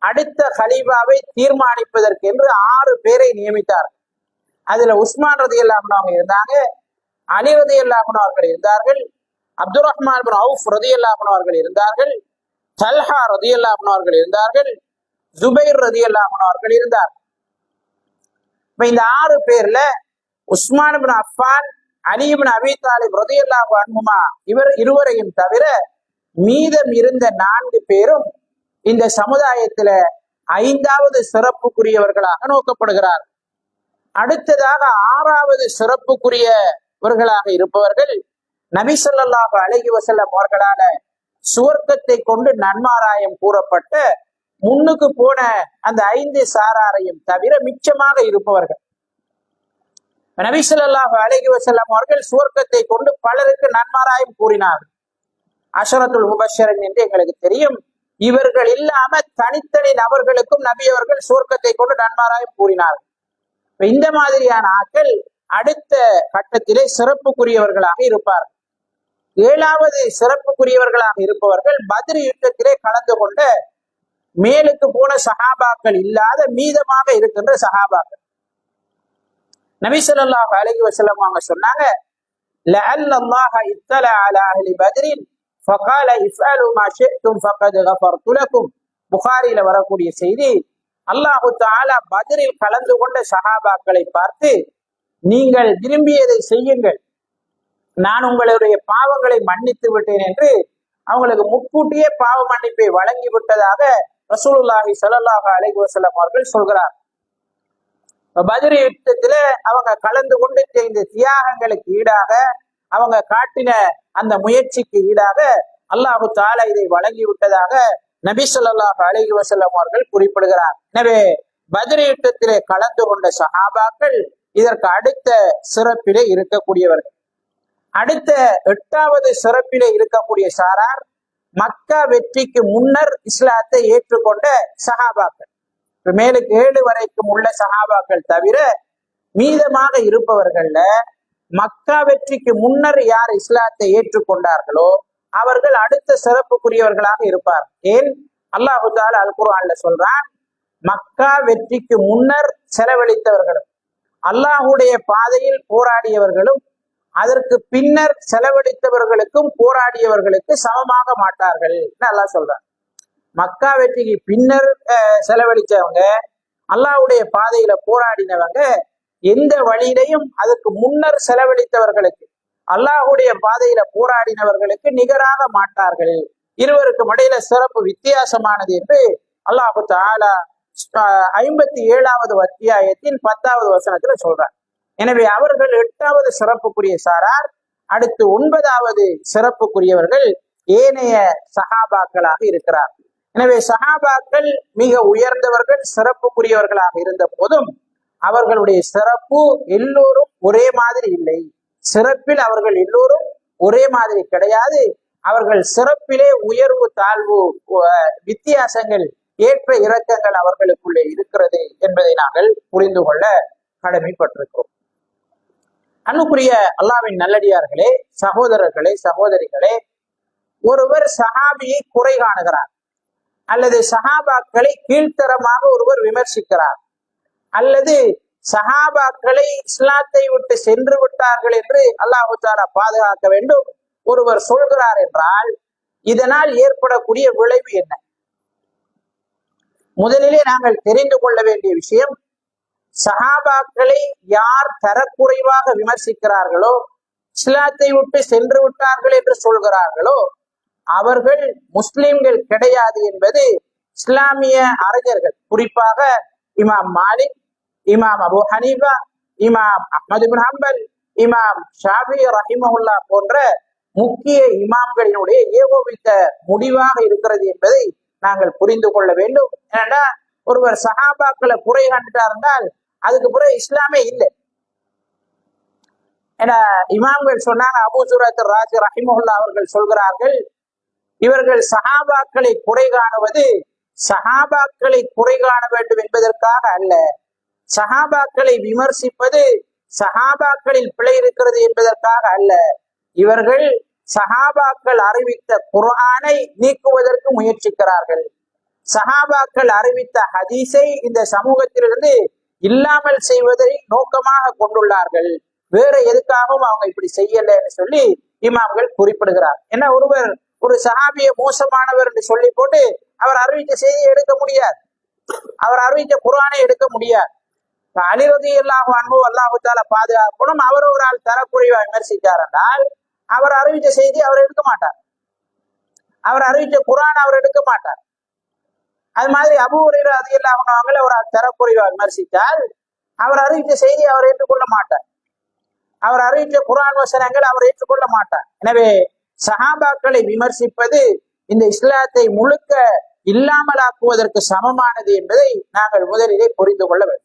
அடுத்த கலீஃபாவை தீர்மானிப்பதற்கு என்று 6 பேரை நியமித்தார். அதுல உஸ்மான் ரலியல்லாஹு அன்ஹு இருந்தாங்க, அலி ரலியல்லாஹு அன்ஹு அவர்கள் இருந்தார்கள், அப்துர் ரஹ்மான் இப்னு அவுஃப் ரலியல்லாஹு அன்ஹு அவர்கள் இருந்தார்கள், தல்ஹா ரலியல்லாஹு அன்ஹு அவர்கள் இருந்தார்கள், ஜுபைர் ரலியல்லாஹு அன்ஹு அவர்கள் இருந்தார். இந்த 6 பேர்ல உஸ்மான் இப்னு அஃபான், அலி இப்னு அபீ தாலிப் ரலியல்லாஹு அன்ஹுமா இவர் இருவரையும் தவிர மீதம் இருந்த 4 பேரும் இந்த சமுதாயத்துல 5வது சிறப்புக்குரியவர்களாக நோக்கப்படுகிறார். அடுத்ததாக 6வது சிறப்புக்குரியவர்களாக இருப்பவர்கள் நபி ஸல்லல்லாஹு அலைஹி வஸல்லம் அவர்களால சுவர்க்கத்தை கொண்டு நன்மாராயம் கூறப்பட்ட முன்னுக்கு போன அந்த 5 சாராரையும் தவிர மிச்சமாக இருப்பவர்கள். நபி ஸல்லல்லாஹு அலைஹி வஸல்லம் அவர்கள் சுவர்க்கத்தை கொண்டு பலருக்கு நன்மாராயம் கூறினார்கள். அஷரத்துல் முபஷ்ஷரின் என்று எங்களுக்கு தெரியும். இவர்கள் இல்லாம தனித்தனி நபர்களுக்கும் நபி அவர்கள் சுவர்க்கத்தை கொண்டு நன்மாராயம் கூறினார்கள். இந்த மாதிரியான ஆட்கள் அடுத்த கட்டத்திலே சிறப்புக்குரியவர்களாக இருப்பார்கள். 7வது சிறப்புக்குரியவர்களாக இருப்பவர்கள் பத்ர் யுத்தத்திலே கலந்து கொண்ட மேலுக்கு போன சஹாபாக்கள் இல்லாத மீதமாக இருக்கின்ற சஹாபாக்கள். நபி ஸல்லல்லாஹு அலைஹி வஸல்லம் அவங்க சொன்னாங்க, லஅல்லல்லாஹ இத்தல அலா அஹ்லி பத்ரின் ஃபகால இஃஅலு மா ஷி'தும் ஃபகத் கஃபர்து லகும். புகாரியில வரக்கூடிய செய்தி, அல்லாஹு தஆலா பத்ரில் கலந்து கொண்ட சஹாபாக்களை பார்த்து, நீங்கள் விரும்பியதை செய்யுங்கள், நான் உங்களுடைய பாவங்களை மன்னித்து விட்டேன் என்று அவங்களுக்கு முன்கூட்டியே பாவ மன்னிப்பை வழங்கி விட்டதாக ரசூலுல்லாஹி ஸல்லல்லாஹு அலைஹி வஸல்லம் அவர்கள் சொல்கிறார். பத்ர் யுத்தத்துல அவங்க கலந்து கொண்டு செய்த தியாகங்களுக்கு ஈடாக, அவங்க காட்டின அந்த முயற்சிக்கு ஈடாக அல்லாஹு தஆலா இதை வழங்கி விட்டதாக நபி ஸல்லல்லாஹு அலைஹி வஸல்லம் அவர்கள் குறிப்பிடுகிறார். எனவே பத்ர் யுத்தத்திலே கலந்து கொண்ட சஹாபாக்கள் இதற்கு அடுத்த சிறப்பிலே இருக்கக்கூடியவர்கள். அடுத்த 8வது சிறப்பிலே இருக்கக்கூடிய சாரார் மக்கா வெற்றிக்கு முன்னர் இஸ்லாத்தை ஏற்றுக்கொண்ட சஹாபாக்கள். மேலுக்கு 7 வரைக்கும் உள்ள சஹாபாக்கள் தவிர மீதமாக இருப்பவர்கள்ல மக்கா வெற்றிக்கு முன்னர் யார் இஸ்லாத்தை ஏற்றுக்கொண்டார்களோ அவர்கள் அடுத்த சிறப்புக்குரியவர்களாக இருப்பார். ஏன்? அல்லாஹு தஆலா அல் குர்ஆன்ல சொல்றான், மக்கா வெற்றிக்கு முன்னர் செலவழித்தவர்களும் அல்லாஹுடைய பாதையில் போராடியவர்களும் அதற்கு பின்னர் செலவழித்தவர்களுக்கும் போராடியவர்களுக்கு சமமாக மாட்டார்கள் அல்லாஹ் சொல்றான். மக்கா வெற்றிக்கு பின்னர் செலவழிச்சவங்க, அல்லாஹ்வுடைய பாதையில போராடினவங்க எந்த வழியிலையும் அதுக்கு முன்னர் செலவழித்தவர்களுக்கு, அல்லாஹ்வுடைய பாதையில போராடினவர்களுக்கு நிகராக மாட்டார்கள். இருவருக்கும் இடையில சிறப்பு வித்தியாசமானது என்று அல்லாஹு தஆலா 57வது அத்தியாயத்தின் 10வது வசனத்துல சொல்றார். எனவே அவர்கள் 8வது சிறப்புக்குரிய சாரார். அடுத்து 9வது சிறப்புக்குரியவர்கள் ஏனைய சஹாபாக்களாக இருக்கிறார். எனவே சஹாபாக்கள் மிக உயர்ந்தவர்கள், சிறப்புக்குரியவர்களாக இருந்த போதும் அவர்களுடைய சிறப்பு எல்லோரும் ஒரே மாதிரி இல்லை. சிறப்பில் அவர்கள் எல்லோரும் ஒரே மாதிரி கிடையாது. அவர்கள் சிறப்பிலே உயர்வு தாழ்வு வித்தியாசங்கள், ஏற்ற இறக்கங்கள் அவர்களுக்குள்ளே இருக்கிறது என்பதை நாங்கள் புரிந்து கொள்ள கடமைப்பட்டிருக்கிறோம். அன்புக்குரிய அல்லாஹ்வின் நல்லடியார்களே, சகோதரர்களே, சகோதரிகளே, ஒருவர் சஹாபியை குறை காணுகிறார் அல்லது சஹாபாக்களை கீழ்த்தரமாக ஒருவர் விமர்சிக்கிறார். அல்லது சஹாபாக்களை இஸ்லாத்தை விட்டு சென்று விட்டார்கள் என்று அல்லாஹு தஆலா பாதுகாக்க வேண்டும் ஒருவர் சொல்கிறார் என்றால் இதனால் ஏற்படக்கூடிய விளைவு என்ன? முதலிலே நாங்கள் தெரிந்து கொள்ள வேண்டிய விஷயம், சஹாபாக்களை யார் தரக்குறைவாக விமர்சிக்கிறார்களோ, இஸ்லாத்தை விட்டு சென்று விட்டார்கள் என்று சொல்கிறார்களோ அவர்கள் முஸ்லிம்கள் கிடையாது என்பது இஸ்லாமிய அறிஞர்கள், குறிப்பாக இமாம் மாலிக், இமாம் அபு ஹனீஃபா, இமாம் அஹ்மது பின் ஹம்பல், இமாம் ஷாஃபி ரஹிமஹுல்லா போன்ற முக்கிய இமாம்களினுடைய ஏகோபித்த முடிவாக இருக்கிறது என்பதை நாங்கள் புரிந்து கொள்ள வேண்டும். ஏன்னா ஒருவர் சஹாபாக்களை குறை கண்டுட்டார் என்றால் அதுக்கு பிறகு இஸ்லாமே இல்லை. ஏன்னா இமாம்கள் சொன்னாங்க, அபூ ஜுரைத் ராஸி ரஹிமஹுல்லா அவர்கள் சொல்கிறார்கள், இவர்கள் சஹாபாக்களை குறை காணுவது சஹாபாக்களை குறை காண வேண்டும் என்பதற்காக அல்ல, சஹாபாக்களை விமர்சிப்பது சஹாபாக்களில் பிழை இருக்கிறது என்பதற்காக அல்ல, இவர்கள் சஹாபாக்கள் அறிவித்த குர்ஆனை நீக்குவதற்கு முயற்சிக்கிறார்கள், சஹாபாக்கள் அறிவித்த ஹதீஸை இந்த சமூகத்திலிருந்து இல்லாமல் செய்வதை நோக்கமாக கொண்டுள்ளார்கள், வேற எதுக்காகவும் அவங்க இப்படி செய்யலன்னு சொல்லி இமாம்கள் குறிப்பிடுகிறார். ஏன்னா ஒருவர் ஒரு சஹாபிய மோசமானவர் என்று சொல்லி போட்டு அவர் அறிவித்த செய்தியை எடுக்க முடியாது, அவர் அறிவித்த குர்ஆனை எடுக்க முடியாது. அலி ரலியல்லாஹு அன்ஹு அல்லாஹு தஆலா பாதுகாக்கணும், அவர் ஒரு ஆள் தரக்குறைவா விமர்சித்தார் என்றால் அவர் அறிவித்த செய்தி அவர் எடுக்க மாட்டார், அவர் அறிவித்த குர்ஆன் அவர் எடுக்க மாட்டார். அது மாதிரி அபூ ஹுரைரா ரலியல்லாஹு அன்ஹு அவங்களை ஒரு ஆள் தரக்குறைவா விமர்சித்தால் அவர் அறிவித்த செய்தி அவர் ஏற்றுக்கொள்ள மாட்டார், அவர் அறிவித்த குர்ஆன் வசனங்கள் அவர் ஏற்றுக்கொள்ள மாட்டார். எனவே சஹாபாக்களை விமர்சிப்பது இந்த இஸ்லாத்தை முழுக்க இல்லாமலாக்குவதற்கு சமமானது என்பதை நாங்கள் முதலிலே புரிந்து கொள்ள வேண்டும்.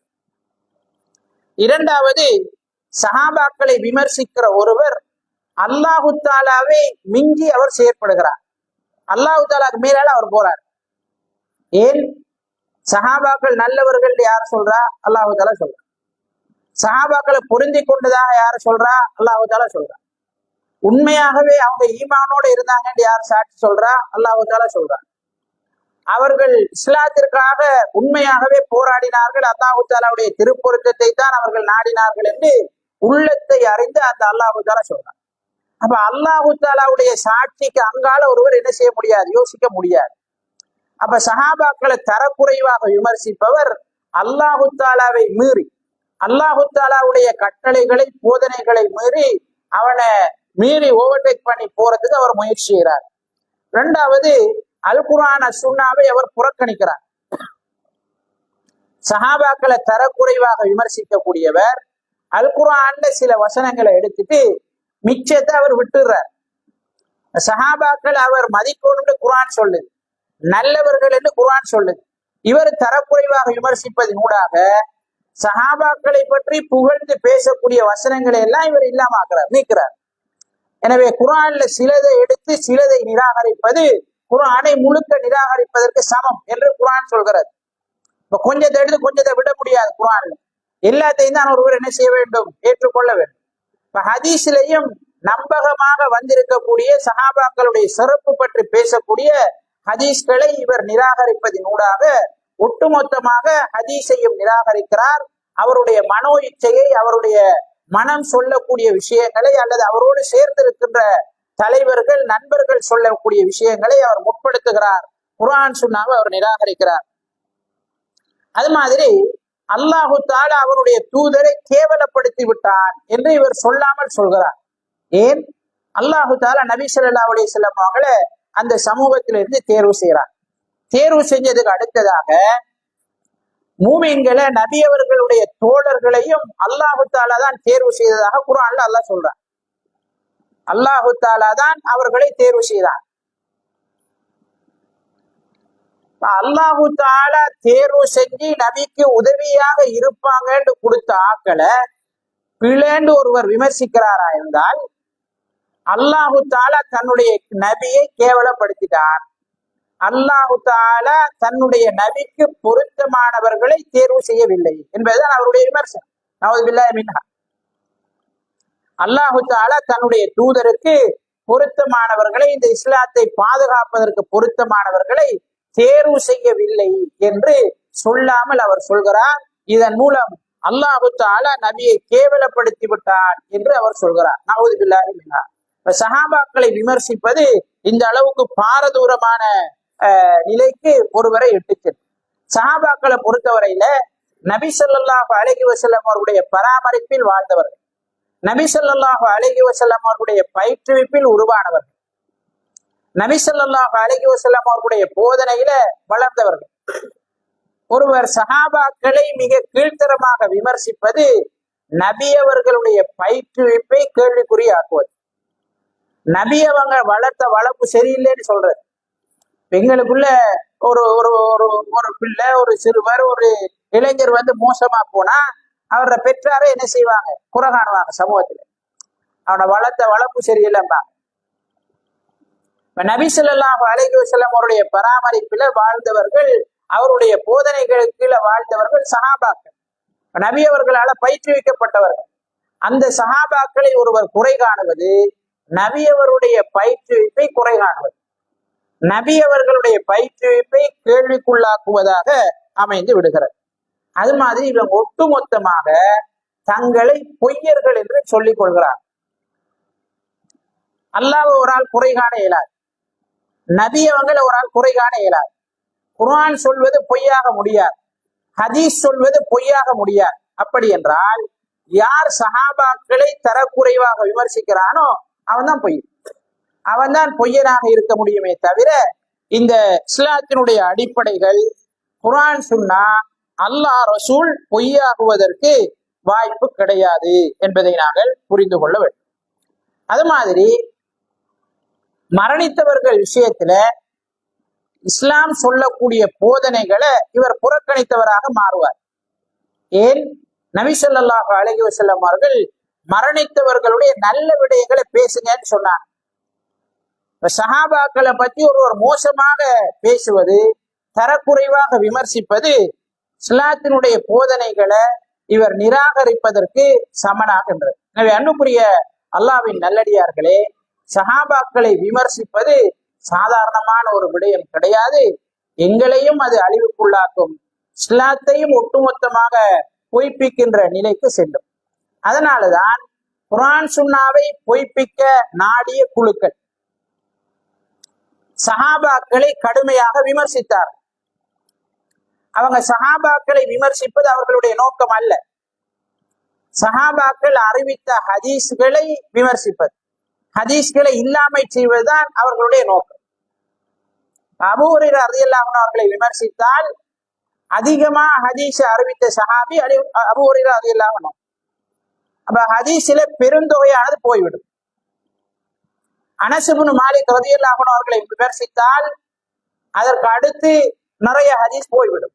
இரண்டாவது, சஹாபாக்களை விமர்சிக்கிற ஒருவர் அல்லாஹு தாலாவை மிஞ்சி அவர் செயற்படுகிறார், அல்லாஹு தாலாக்கு மேலால அவர் போறார். ஏன்? சஹாபாக்கள் நல்லவர்கள் யார் சொல்றா? அல்லாஹு தாலா சொல்றா. சஹாபாக்களை பொருந்தி கொண்டதாக யார் சொல்றா? அல்லாஹு தாலா சொல்றா. உண்மையாகவே அவங்க ஈமானோட இருந்தாங்கன்னு யார் சாட்சி சொல்றா? அல்லாஹு தாலா சொல்றா. அவர்கள் இஸ்லாத்திற்காக உண்மையாகவே போராடினார்கள், அல்லாஹு தாலாவுடைய திருப்பொருத்தத்தை தான் அவர்கள் நாடினார்கள் என்று உள்ளத்தை அறிந்து அந்த அல்லாஹு தாலா சொல்றான். அப்ப அல்லாஹு தாலாவுடைய சாட்சிக்கு அங்கால ஒருவர் என்ன செய்ய முடியாது, யோசிக்க முடியாது. அப்ப சஹாபாக்களை தரக்குறைவாக விமர்சிப்பவர் அல்லாஹு தாலாவை மீறி, அல்லாஹு தாலாவுடைய கட்டளைகளை போதனைகளை மீறி அவனை மீறி ஓவர்டேக் பண்ணி போறதுக்கு அவர் முயற்சி செய்கிறார். இரண்டாவது, அல் குர்ஆன் சுன்னாவை அவர் புறக்கணிக்கிறார். சஹாபாக்களை தரக்குறைவாக விமர்சிக்கக்கூடியவர் அல் குர்ஆன்ல சில வசனங்களை எடுத்துட்டு மிச்சத்தை அவர் விட்டுறார். சஹாபாக்கள் அவர் மதிக்கணும்னு குர்ஆன் சொல்லுது, நல்லவர்கள் என்று குர்ஆன் சொல்லுது. இவர் தரக்குறைவாக விமர்சிப்பதன் ஊடாக சஹாபாக்களை பற்றி புகழ்ந்து பேசக்கூடிய வசனங்களை எல்லாம் இவர் இல்லாமக்கிறார், நீக்கிறார். எனவே குர்ஆன்ல சிலதை எடுத்து சிலதை நிராகரிப்பது குர்ஆனை முழுக்க நிராகரிப்பதற்கு சமம் என்று குர்ஆன் சொல்கிறது. இப்ப கொஞ்சத்தை எடுத்து கொஞ்சத்தை விட முடியாது, குர்ஆன்ல எல்லாத்தையும் தான் ஒருவர் என்ன செய்ய வேண்டும், ஏற்றுக்கொள்ள வேண்டும். இப்ப ஹதீஸ்லயும் நம்பகமாக வந்திருக்கக்கூடிய சஹாபாக்களுடைய சிறப்பு பற்றி பேசக்கூடிய ஹதீஸ்களை இவர் நிராகரிப்பதின் ஊடாக ஒட்டுமொத்தமாக ஹதீஸையும் நிராகரிக்கிறார். அவருடைய மனோ இச்சையை, அவருடைய மனம் சொல்லக்கூடிய விஷயங்களை அல்லது அவரோடு சேர்ந்திருக்கின்ற தலைவர்கள் நண்பர்கள் சொல்லக்கூடிய விஷயங்களை அவர் முற்படுத்துகிறார். குர்ஆன் சுன்னாவை அவர் நிராகரிக்கிறார். அது மாதிரி அல்லாஹு தஆலா அவருடைய தூதரை கேவலப்படுத்தி விட்டான் என்று இவர் சொல்லாமல் சொல்கிறார். ஏன்? அல்லாஹு தஆலா நபி ஸல்லல்லாஹு அலைஹி வஸல்லம் அவர்களை அந்த சமூகத்திலிருந்து தேர்வு செய்கிறார். தேர்வு செஞ்சதுக்கு அடுத்ததாக மூமின்களை, நபி அவர்களுடைய தோழர்களையும் அல்லாஹு தஆலா தான் தேர்வு செய்ததாக குர்ஆன்ல அல்லாஹ் சொல்றான். அல்லாஹு தஆலா தான் அவர்களை தேர்வு செய்தார். அல்லாஹு தஆலா தேர்வு செஞ்சு நபிக்கு உதவியாக இருப்பாங்கன்னு கொடுத்த ஆக்களை பிளேண்டு ஒருவர் விமர்சிக்கிறாரா இருந்தால் அல்லாஹு தஆலா தன்னுடைய நபியை கேவலப்படுத்திட்டார். அல்லாஹு தஆலா தன்னுடைய நபிக்கு பொருத்தமானவர்களை தேர்வு செய்யவில்லை என்பதுதான் அவருடைய விமர்சனம். நஊது பில்லாஹி மின்ஹா. அல்லாஹு தஆலா தன்னுடைய தூதருக்கு பொருத்தமானவர்களை, இந்த இஸ்லாத்தை பாதுகாப்பதற்கு பொருத்தமானவர்களை தேர்வு செய்யவில்லை என்று சொல்லாமல் அவர் சொல்கிறார். இதன் மூலம் அல்லாஹு தஆலா நபியை கேவலப்படுத்தி விட்டான் என்று அவர் சொல்கிறார். நஊது பில்லாஹி மின்ஹா. சஹாபாக்களை விமர்சிப்பது இந்த அளவுக்கு பாரதூரமான நிலைக்கு ஒருவரை இட்டுச்சு. சஹாபாக்களை பொறுத்தவரையில நபி ஸல்லல்லாஹு அலைஹி வஸல்லம் அவருடைய பராமரிப்பில் வாழ்ந்தவர்கள், நபி ஸல்லல்லாஹு அலைஹி வஸல்லம் அவருடைய பயிற்றுவிப்பில் உருவானவர்கள், நபி ஸல்லல்லாஹு அலைஹி வஸல்லம் அவருடைய போதனையில வளர்ந்தவர்கள். ஒருவர் சஹாபாக்களை மிக கீழ்த்தரமாக விமர்சிப்பது நபி அவர்களுடைய பயிற்றுவிப்பை கேள்விக்குறியாக்குவது. நபி அவங்க வளர்த்த வளர்ப்பு சரியில்லைன்னு சொல்றது. எங்களுக்குள்ள ஒரு ஒரு ஒரு ஒரு பிள்ளை, ஒரு சிறுவர், ஒரு இளைஞர் மோசமா போனா அவரோட பெற்றாரை என்ன செய்வாங்க? குறை காணுவாங்க சமூகத்துல. அவனோட வளர்த்த வளர்ப்பு சரியில்லைம்பாங்க. நபி ஸல்லல்லாஹு அலைஹி வஸல்லம் அவருடைய பராமரிப்பில வாழ்ந்தவர்கள், அவருடைய போதனைகளுக்கு கீழே வாழ்ந்தவர்கள் சஹாபாக்கள், நபி அவர்களால பயிற்றுவிக்கப்பட்டவர்கள். அந்த சஹாபாக்களை ஒருவர் குறை காணுவது நபி அவருடைய பயிற்றுவிப்பை குறை காணுவது, நபி அவர்களுடைய பயிற்றுவிப்பை கேள்விக்குள்ளாக்குவதாக அமைந்து விடுகிறது. அது மாதிரி இவங்க ஒட்டுமொத்தமாக தங்களை பொய்யர்கள் என்று சொல்லிக் கொள்கிறார். அல்லாஹ் ஒரு ஆள் குறை காண இயலாது, நபி அவங்களை ஒரு ஆள் குறை காண இயலாது. குர்ஆன் சொல்வது பொய்யாக முடியாது, ஹதீஸ் சொல்வது பொய்யாக முடியாது. அப்படி என்றால் யார் சஹாபாக்களை தரக்குறைவாக விமர்சிக்கிறானோ அவன் தான் பொய், அவன் தான் பொய்யனாக இருக்க முடியுமே தவிர இந்த இஸ்லாத்தினுடைய அடிப்படைகள் குர்ஆன் சுன்னா அல்லாஹ் ரசூல் பொய்யாகுவதற்கு வாய்ப்பு கிடையாது என்பதை நாங்கள் புரிந்து கொள்ள வேண்டும். அது மாதிரி மரணித்தவர்கள் விஷயத்துல இஸ்லாம் சொல்லக்கூடிய போதனைகளை இவர் புறக்கணித்தவராக மாறுவார். ஏன்? நபி ஸல்லல்லாஹு அலைஹி வஸல்லம் அவர்கள் மரணித்தவர்களுடைய நல்ல விடயங்களை பேசுங்கன்னு சொன்னாங்க. சஹாபாக்களை பத்தி ஒருவர் மோசமாக பேசுவது, தரக்குறைவாக விமர்சிப்பது இஸ்லாத்தினுடைய போதனைகளை இவர் நிராகரிப்பதற்கு சமனாகின்றது. எனவே அன்புக்குரிய அல்லாஹ்வின் நல்லடியார்களே, சஹாபாக்களை விமர்சிப்பது சாதாரணமான ஒரு விடயம் கிடையாது. எங்களையும் அது அழிவுக்குள்ளாக்கும், இஸ்லாத்தையும் ஒட்டுமொத்தமாக பொய்ப்பிக்கின்ற நிலைக்கு செல்லும். அதனாலதான் குர்ஆன் சுன்னாவை பொய்ப்பிக்க நாடிய குழுக்கள் சஹாபாக்களை கடுமையாக விமர்சித்தார். அவங்க சஹாபாக்களை விமர்சிப்பது அவர்களுடைய நோக்கம் அல்ல, சஹாபாக்கள் அறிவித்த ஹதீஸ்களை விமர்சிப்பது, ஹதீஸ்களை இல்லாமை செய்வதுதான் அவர்களுடைய நோக்கம். அபூ ஹுரைரா ரலியல்லாஹு அன்ஹு அவர்களை விமர்சித்தால் அதிகமா ஹதீஸ் அறிவித்த சஹாபி அபூ ஹுரைரா ரலியல்லாஹு அன்ஹு. அப்ப ஹதீஸில பெருந்தொகையானது போய்விடும். அனஸ் இப்னு மாலிக் ரலியல்லாஹு அன்ஹு அவர்களை விமர்சித்தால் அதற்கு அடுத்து நிறைய ஹதீஸ் போய்விடும்.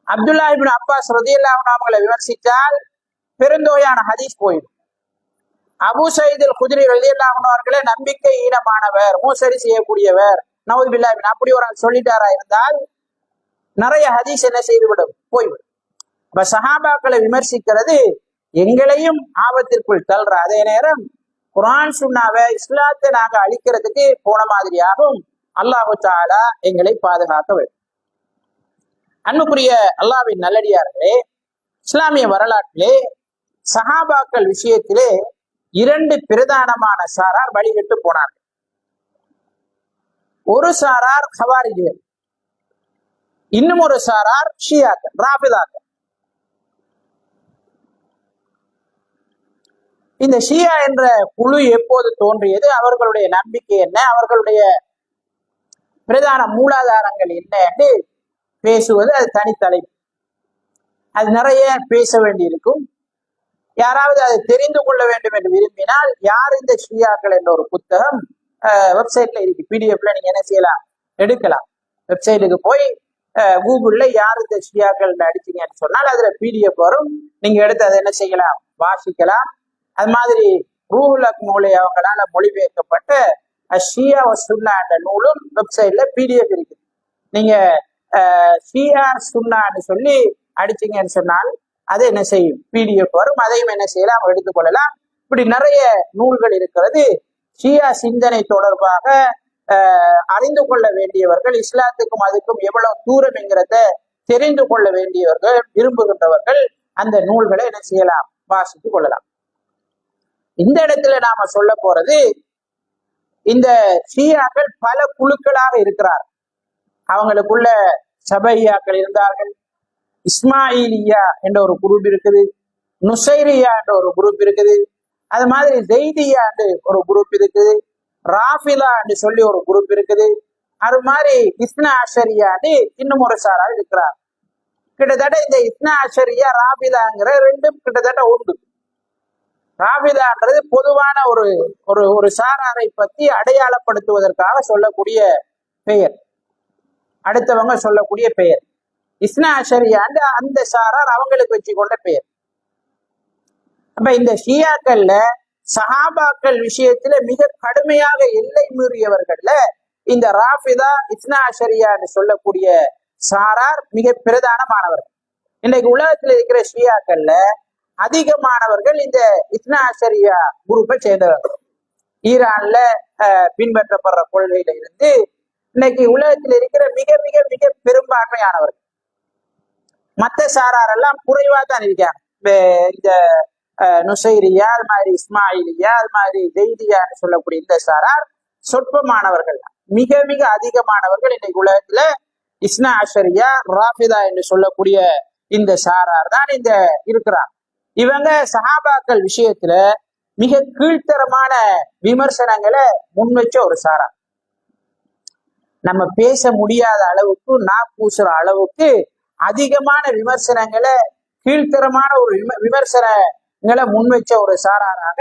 அப்துல்லாஹ் இப்னு அப்பாஸ் ரலியல்லாஹு அன்ஹு அவர்களை விமர்சித்தால் பெருந்தொகையான ஹதீஸ் போய்விடும். அபூ சயீத் அல் குத்ரி ரலியல்லாஹு அன்ஹு அவர்களை நம்பிக்கை ஈனமானவர், மோசடி செய்யக்கூடியவர், நவுது பில்லாஹ் அப்படி ஒரு சொல்லிட்டாரா இருந்தால் நிறைய ஹதீஸ் என்ன செய்துவிடும்? போய்விடும். அப்ப சஹாபாக்களை விமர்சிக்கிறது எங்களையும் ஆபத்திற்குள் தள்ளுற அதே நேரம் குர்ஆன் சுன்னாவை இஸ்லாத்தை நாங்க அழிக்கிறதுக்கு போன மாதிரியாகும். அல்லாஹு தஆலா எங்களை பாதுகாக்க வேண்டும். அன்புக்குரிய அல்லாஹ்வின் நல்லடியார்களே, இஸ்லாமிய வரலாற்றிலே சஹாபாக்கள் விஷயத்திலே இரண்டு பிரதானமான சாரார் வழிகட்டு போனார்கள். ஒரு சாரார் ஹவாரிஜிகள், இன்னும் ஒரு சாரார் ஷியாக்கள், ராஃபிதாக்கள். இந்த ஷியா என்ற குழு எப்போது தோன்றியது, அவர்களுடைய நம்பிக்கை என்ன, அவர்களுடைய பிரதான மூலாதாரங்கள் என்ன என்று பேசுவது அது தனித்தலைப்பு. அது நிறைய பேச வேண்டியிருக்கும். யாராவது அதை தெரிந்து கொள்ள வேண்டும் என்று விரும்பினால் யார் இந்த ஷியாக்கள் என்ற ஒரு புத்தகம் வெப்சைட்ல இருக்கு, பிடிஎஃப்ல நீங்க என்ன செய்யலாம், எடுக்கலாம். வெப்சைட்டுக்கு போய் கூகுள்ல யார் இந்த ஷியாக்கள் அடிச்சீங்கன்னு சொன்னால் அதுல பிடிஎஃப் வரும். நீங்க எடுத்து அதை என்ன செய்யலாம், வாசிக்கலாம். அது மாதிரி ரூஹுல் ஹக் மௌலை அவங்களால மொழிபெயர்க்கப்பட்ட ஷியா சுன்னா என்ற நூலும் வெப்சைட்ல பிடிஎஃப் இருக்கு. நீங்க ஷியா சுன்னான்னு சொல்லி அடிச்சீங்கன்னு சொன்னால் அது என்ன செய்யும், பிடிஎஃப் வரும். அதையும் என்ன செய்யலாம், எடுத்துக்கொள்ளலாம். இப்படி நிறைய நூல்கள் இருக்கிறது. ஷியா சிந்தனை தொடர்பாக அறிந்து கொள்ள வேண்டியவர்கள் இஸ்லாத்துக்கும் அதுக்கும் எவ்வளவு தூரம் என்கிறத தெரிந்து கொள்ள வேண்டியவர்கள் விரும்புகின்றவர்கள் அந்த நூல்களை என்ன செய்யலாம், வாசித்துக் கொள்ளலாம். இந்த இடத்துல நாம சொல்ல போறது, இந்த ஷியாக்கள் பல குழுக்களாக இருக்கிறார். அவங்களுக்குள்ள சபையாக்கள் இருந்தார்கள், இஸ்மாயிலியா என்ற ஒரு குரூப் இருக்குது, நுசைரியா என்ற ஒரு குரூப் இருக்குது, அது மாதிரி ஜெய்தியா என்று ஒரு குரூப் இருக்குது, ராஃபிலா என்று சொல்லி ஒரு குரூப் இருக்குது, அது மாதிரி இஸ்னா அஷரியான்னு இன்னும் ஒரு சாரார் இருக்கிறார். கிட்டத்தட்ட இந்த இஸ்னா அஷரியா ராஃபிலாங்கிற ரெண்டும் கிட்டத்தட்ட உண்டு. ராஃபிலான்றது பொதுவான ஒரு ஒரு ஒரு சாராரை பத்தி அடையாளப்படுத்துவதற்காக சொல்லக்கூடிய பெயர், அடுத்தவங்க சொல்லக்கூடிய பெயர். இஸ்னா அஷரியாண்டு அந்த சாரார் அவங்களுக்கு வச்சு கொண்ட பெயர். அப்ப இந்த ஷியாக்கள்ல சஹாபாக்கள் விஷயத்துல மிக கடுமையாக எல்லை மீறியவர்கள்ல இந்த ராஃபிதா இஸ்னா அஷரியான்னு சொல்லக்கூடிய சாரார் மிக பிரதானமானவர்கள். இன்னைக்கு உலகத்தில் இருக்கிற ஷியாக்கள்ல அதிகமானவர்கள் இந்த இஸ்னா அஷரியா குரூப்பை சேர்ந்தவர்கள். ஈரான்ல பின்பற்றப்படுற கொள்கையில இருந்து இன்னைக்கு உலகத்தில் இருக்கிற மிக மிக மிக பெரும்பான்மையானவர்கள். மற்ற சாரார் எல்லாம் குறைவா தான் இருக்காங்க. இந்த நுசைரியா, அது மாதிரி இஸ்மாயிலியா, அது மாதிரி ஜெய்தியான்னு சொல்லக்கூடிய இந்த சாரார் சொற்பமானவர்கள். மிக மிக அதிகமானவர்கள் இன்னைக்கு உலகத்துல இஸ்னா அஷரியா ராஃபிதா என்று சொல்லக்கூடிய இந்த சாரார் தான் இந்த இருக்கிறார். இவங்க சஹாபாக்கள் விஷயத்துல மிக கீழ்த்தரமான விமர்சனங்களை முன்வச்ச ஒரு சாரார். நம்ம பேச முடியாத அளவுக்கு, பூசுற அளவுக்கு அதிகமான விமர்சனங்களை, கீழ்த்தரமான ஒரு விமர்சனங்களை முன்வச்ச ஒரு சாராராக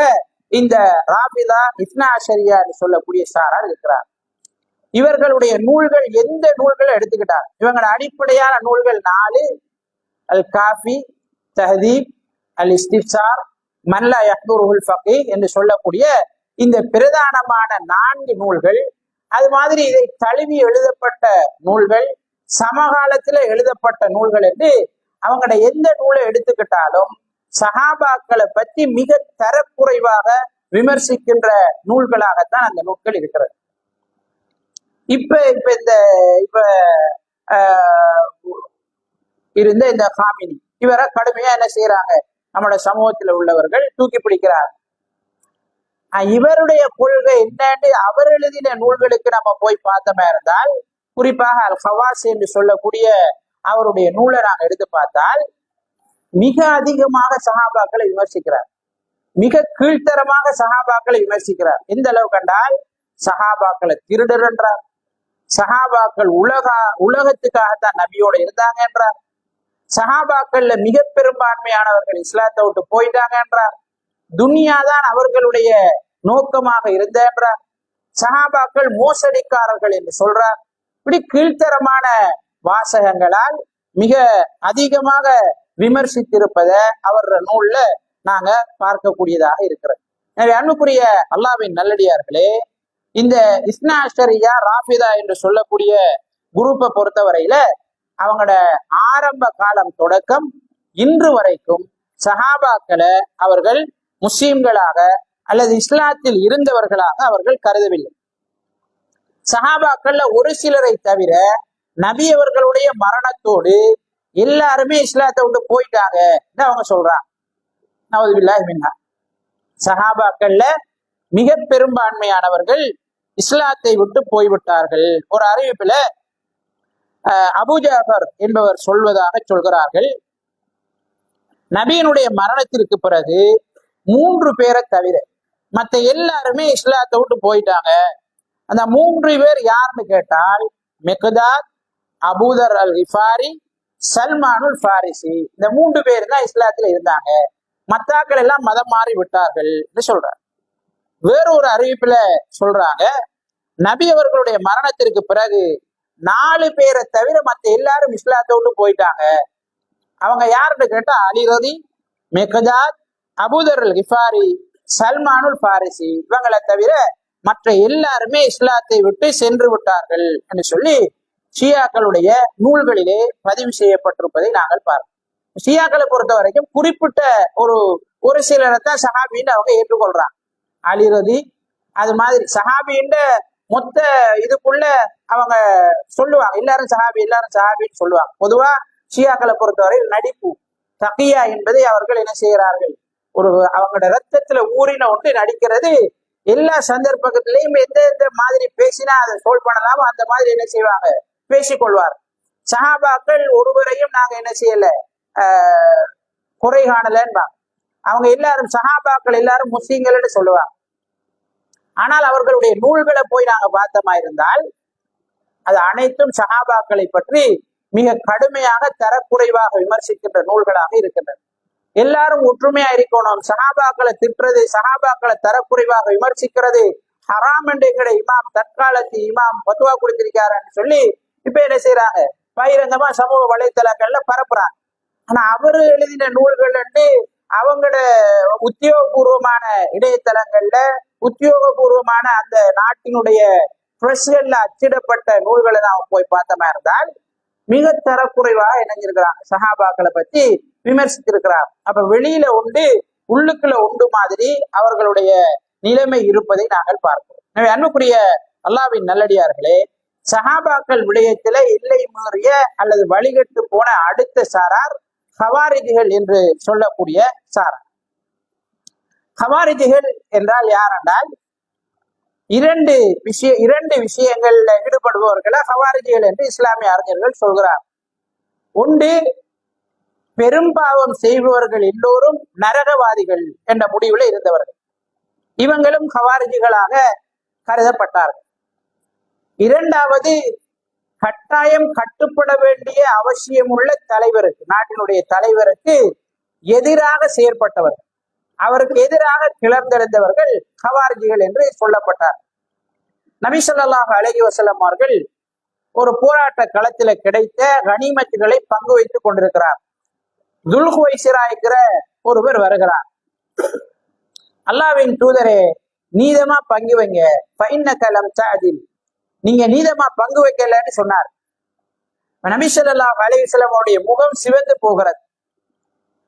இந்த ராஃபிதா இஸ்னா அஷரியான்னு சொல்லக்கூடிய சாரார் இருக்கிறார். இவர்களுடைய நூல்கள் எந்த நூல்களை எடுத்துக்கிட்டார், இவங்களோட அடிப்படையான நூல்கள் 4: அல் காஃபி, தஹதீப், அல் இஸ்திஃப்சார், மன்லா யஹ்துருல் ஃபகீஹ் என்று சொல்லக்கூடிய இந்த பிரதானமான 4 நூல்கள். அது மாதிரி இதை தழுவி எழுதப்பட்ட நூல்கள், சமகாலத்துல எழுதப்பட்ட நூல்கள் என்று அவங்களோட எந்த நூலை எடுத்துக்கிட்டாலும் சஹாபாக்களை பற்றி மிக தரக்குறைவாக விமர்சிக்கின்ற நூல்களாகத்தான் அந்த நூல்கள் இருக்கிறது. இப்ப இருந்த இந்த ஹாமினி இவரை கடுமையா என்ன செய்யறாங்க, நம்மளோட சமூகத்தில் உள்ளவர்கள் தூக்கி பிடிக்கிறார். இவருடைய கொள்கை என்னன்னு அவர் எழுதின நூல்களுக்கு நம்ம போய் பார்த்தோமே இருந்தால், குறிப்பாக அல் ஹவாஸ் என்று சொல்லக்கூடிய அவருடைய நூலை நாங்கள் எடுத்து பார்த்தால் மிக அதிகமாக சஹாபாக்களை விமர்சிக்கிறார், மிக கீழ்த்தரமாக சஹாபாக்களை விமர்சிக்கிறார். எந்த அளவு கண்டால் சஹாபாக்களை திருடர் என்றார், சஹாபாக்கள் உலகத்துக்காகத்தான் நபியோட இருந்தாங்க என்றார், சஹாபாக்கள்ல மிக பெரும்பான்மையானவர்கள் இஸ்லாத்தை விட்டு போயிட்டாங்க என்றார், துனியாதான் அவர்களுடைய நோக்கமாக இருந்த என்றார், சஹாபாக்கள் மோசடிக்காரர்கள் என்று சொல்றார். இப்படி கீழ்த்தரமான வாசகங்களால் மிக அதிகமாக விமர்சித்திருப்பத அவர நூல்ல நாங்க பார்க்கக்கூடியதாக இருக்கிறது. எனவே அன்புக்குரிய அல்லாஹ்வின் நல்லடியார்களே, இந்த இஸ்னா அஷரியா ராஃபிதா என்று சொல்லக்கூடிய குரூப்பை பொறுத்தவரையில அவங்களோட ஆரம்ப காலம் தொடக்கம் இன்று வரைக்கும் சஹாபாக்களை அவர்கள் முஸ்லிம்களாக அல்லது இஸ்லாத்தில் இருந்தவர்களாக அவர்கள் கருதவில்லை. சஹாபாக்கள்ல ஒரு சிலரை தவிர நபி அவர்களுடைய மரணத்தோடு எல்லாருமே இஸ்லாத்தை விட்டு போயிட்டாங்க அவங்க சொல்றாங்க. நவுதுபில்லாஹி மின்ஹா. சஹாபாக்கள்ல மிக பெரும்பான்மையானவர்கள் இஸ்லாத்தை விட்டு போய்விட்டார்கள். ஒரு அறிவிப்புல அபூ ஜாஃபர் என்பவர் சொல்வதாக சொல்கிறார்கள், நபியினுடைய மரணத்திற்கு பிறகு 3 பேரை தவிர மற்ற எல்லாருமே இஸ்லாத்தை விட்டு போயிட்டாங்க. அந்த 3 பேர் யாருன்னு கேட்டால் மிக்தாத், அபூதர் அல் கிஃபாரி, சல்மானுல் ஃபாரிசி. இந்த 3 பேர் தான் இஸ்லாத்துல இருந்தாங்க, மத்தாக்கள் எல்லாம் மதம் மாறி விட்டார்கள் சொல்றாங்க. வேறொரு அறிவிப்புல சொல்றாங்க, நபி அவர்களுடைய மரணத்திற்கு பிறகு 4 பேரை தவிர மற்ற எல்லாரும் இஸ்லாத்தோடு போயிட்டாங்க. அவங்க யாருன்னு கேட்டா அலி ரதி, மிக்தாத், அபூதர் அல் கிஃபாரி, சல்மானுல் ஃபாரிசி. இவங்களை தவிர மற்ற எல்லாருமே இஸ்லாத்தை விட்டு சென்று விட்டார்கள் என்று சொல்லி ஷியாக்களுடைய நூல்களிலே பதிவு செய்யப்பட்டிருப்பதை நாங்கள் பார்க்கிறோம். ஷியாக்களை பொறுத்த வரைக்கும் குறிப்பிட்ட ஒரு சிலரைத்தான் சஹாபின்னு அவங்க ஏற்றுக்கொள்றாங்க. அலி ரதி, அது மாதிரி சஹாபின்ற மொத்த இதுக்குள்ள அவங்க சொல்லுவாங்க, எல்லாரும் சஹாபின்னு சொல்லுவாங்க. பொதுவா ஷியாக்களை பொறுத்தவரையில் நடிப்பு. தகியா என்பதை அவர்கள் என்ன செய்கிறார்கள், ஒரு அவங்களோட ரத்தத்துல ஊறின ஒன்று நடிக்கிறது. எல்லா சந்தர்ப்பத்திலையும் எந்த எந்த மாதிரி பேசினா அதை சோல் பண்ணலாமோ அந்த மாதிரி என்ன செய்வாங்க, பேசிக்கொள்வார். சஹாபாக்கள் ஒருவரையும் நாங்க என்ன செய்யல, குறை காணலன்னு. அவங்க எல்லாரும் சஹாபாக்கள் எல்லாரும் முஸ்லீம்கள்னு சொல்லுவாங்க. ஆனால் அவர்களுடைய நூல்களை போய் நாங்க பார்த்தோமா இருந்தால் அது அனைத்தும் சஹாபாக்களை பற்றி மிக கடுமையாக தரக்குறைவாக விமர்சிக்கின்ற நூல்களாக இருக்கின்றன. எல்லாரும் ஒற்றுமையா இருக்கணும், சஹாபாக்களை திட்டுறது, சஹாபாக்களை தரக்குறைவாக விமர்சிக்கிறது ஹராம் என்று எங்கட இமாம், தற்காலத்து இமாம் பத்துவா கொடுத்திருக்காருன்னு சொல்லி இப்ப என்ன செய்யறாங்க, பகிரங்கமா சமூக வலைத்தளங்கள்ல பரப்புறாங்க. ஆனா அவரு எழுதின நூல்கள் அவங்களோட உத்தியோகபூர்வமான இணையதளங்கள்ல, உத்தியோகபூர்வமான அந்த நாட்டினுடைய பிரஸ்கள்ல அச்சிடப்பட்ட நூல்களை நாம போய் பார்த்தோமா இருந்தால் மிக தரக்குறைவாக இணைஞ்சிருக்கிறாங்க, சஹாபாக்களை பத்தி விமர்சித்திருக்கிறார். அப்ப வெளியில உண்டு உள்ளுக்குள்ள உண்டு மாதிரி அவர்களுடைய நிலைமை இருப்பதை நாங்கள் பார்க்கிறோம். எனவே அன்புக்குரிய அல்லாஹ்வின் நல்லடியார்களே, சஹாபாக்கள் விடயத்தில எல்லை மீறிய அல்லது வழிகட்டு போன அடுத்த சாரார் ஹவாரிஜிகள் என்று சொல்லக்கூடிய சாரார். ஹவாரிஜிகள் என்றால் யார் என்றால் இரண்டு விஷயங்கள்ல ஈடுபடுபவர்களை ஹவாரிஜிகள் என்று இஸ்லாமிய அறிஞர்கள் சொல்கிறார். ஒன்று, பெரும்பாவம் செய்பவர்கள் எல்லோரும் நரகவாதிகள் என்ற முடிவுல இருந்தவர்கள், இவங்களும் ஹவாரிஜிகளாக கருதப்பட்டார்கள். இரண்டாவது, கட்டாயம் கட்டுப்பட வேண்டிய அவசியம் உள்ள தலைவருக்கு, நாட்டினுடைய தலைவருக்கு எதிராக செயற்பட்டவர்கள், அவருக்கு எதிராக கிளர்ந்தெழுந்தவர்கள் ஹவாரிஜிகள் என்று சொல்லப்பட்டார். நபி ஸல்லல்லாஹு அலைஹி வஸல்லம் அவர்கள் ஒரு போராட்ட களத்தில கிடைத்த கனிமத்துகளை பங்கு வைத்துக் கொண்டிருக்கிறார். துல்ஹுவைசிரா என்கிற ஒருவர் வருகிறார். அல்லாஹ்வின் தூதரே, நீதமா பங்கு வைங்க, ஃபைன்னக லம் தஅதில், நீங்க நீதமா பங்கு வைக்கலன்னு சொன்னார். நபி ஸல்லல்லாஹு அலைஹி வஸல்லம் அவருடைய முகம் சிவந்து போகிறது.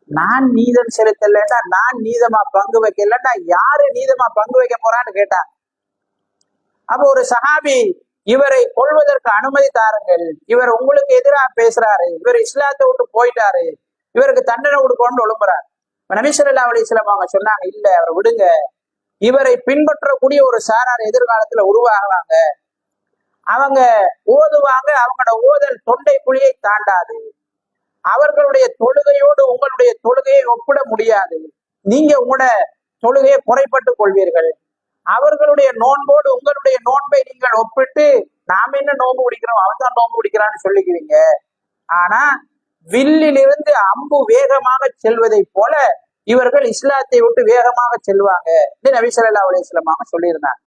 நான் நீதம் செலுத்தலன்னா, நான் நீதமா பங்கு வைக்கலன்னா யாரு நீதமா பங்கு வைக்க போறான்னு கேட்டாங்க. அப்போ ஒரு சஹாபி, இவரை கொள்வதற்கு அனுமதி தாருங்கள், இவர் உங்களுக்கு எதிராக பேசுறாரு, இவர் இஸ்லாத்தை விட்டு போயிட்டாரு, இவருக்கு தண்டனை கொடுக்கணும்னு ஒழுங்குறார். நபி ஸல்லல்லாஹு அலைஹி வஸல்லம் அவங்க சொன்னாங்க, இல்ல அவரை விடுங்க, இவரை பின்பற்றக்கூடிய ஒரு சாரார் எதிர்காலத்துல உருவாகுவாங்க, அவங்க ஓதுவாங்க, அவங்களோட ஓதல் தொண்டை குழியை தாண்டாது, அவர்களுடைய தொழுகையோடு உங்களுடைய தொழுகையை ஒப்பிட முடியாது, நீங்க உங்களோட தொழுகையை குறைப்பட்டுக் கொள்வீர்கள், அவர்களுடைய நோன்போடு உங்களுடைய நோன்பை நீங்கள் ஒப்பிட்டு நாம என்ன நோன்பு குடிக்கிறோம், அவன் தான் நோன்பு குடிக்கிறான்னு சொல்லிக்குவீங்க. ஆனா வில்லிலிருந்து அம்பு வேகமாக செல்வதை போல இவர்கள் இஸ்லாத்தை விட்டு வேகமாக செல்வாங்க என்று நபி ஸல்லல்லாஹு அலைஹி வஸல்லம் சொல்லியிருந்தாங்க.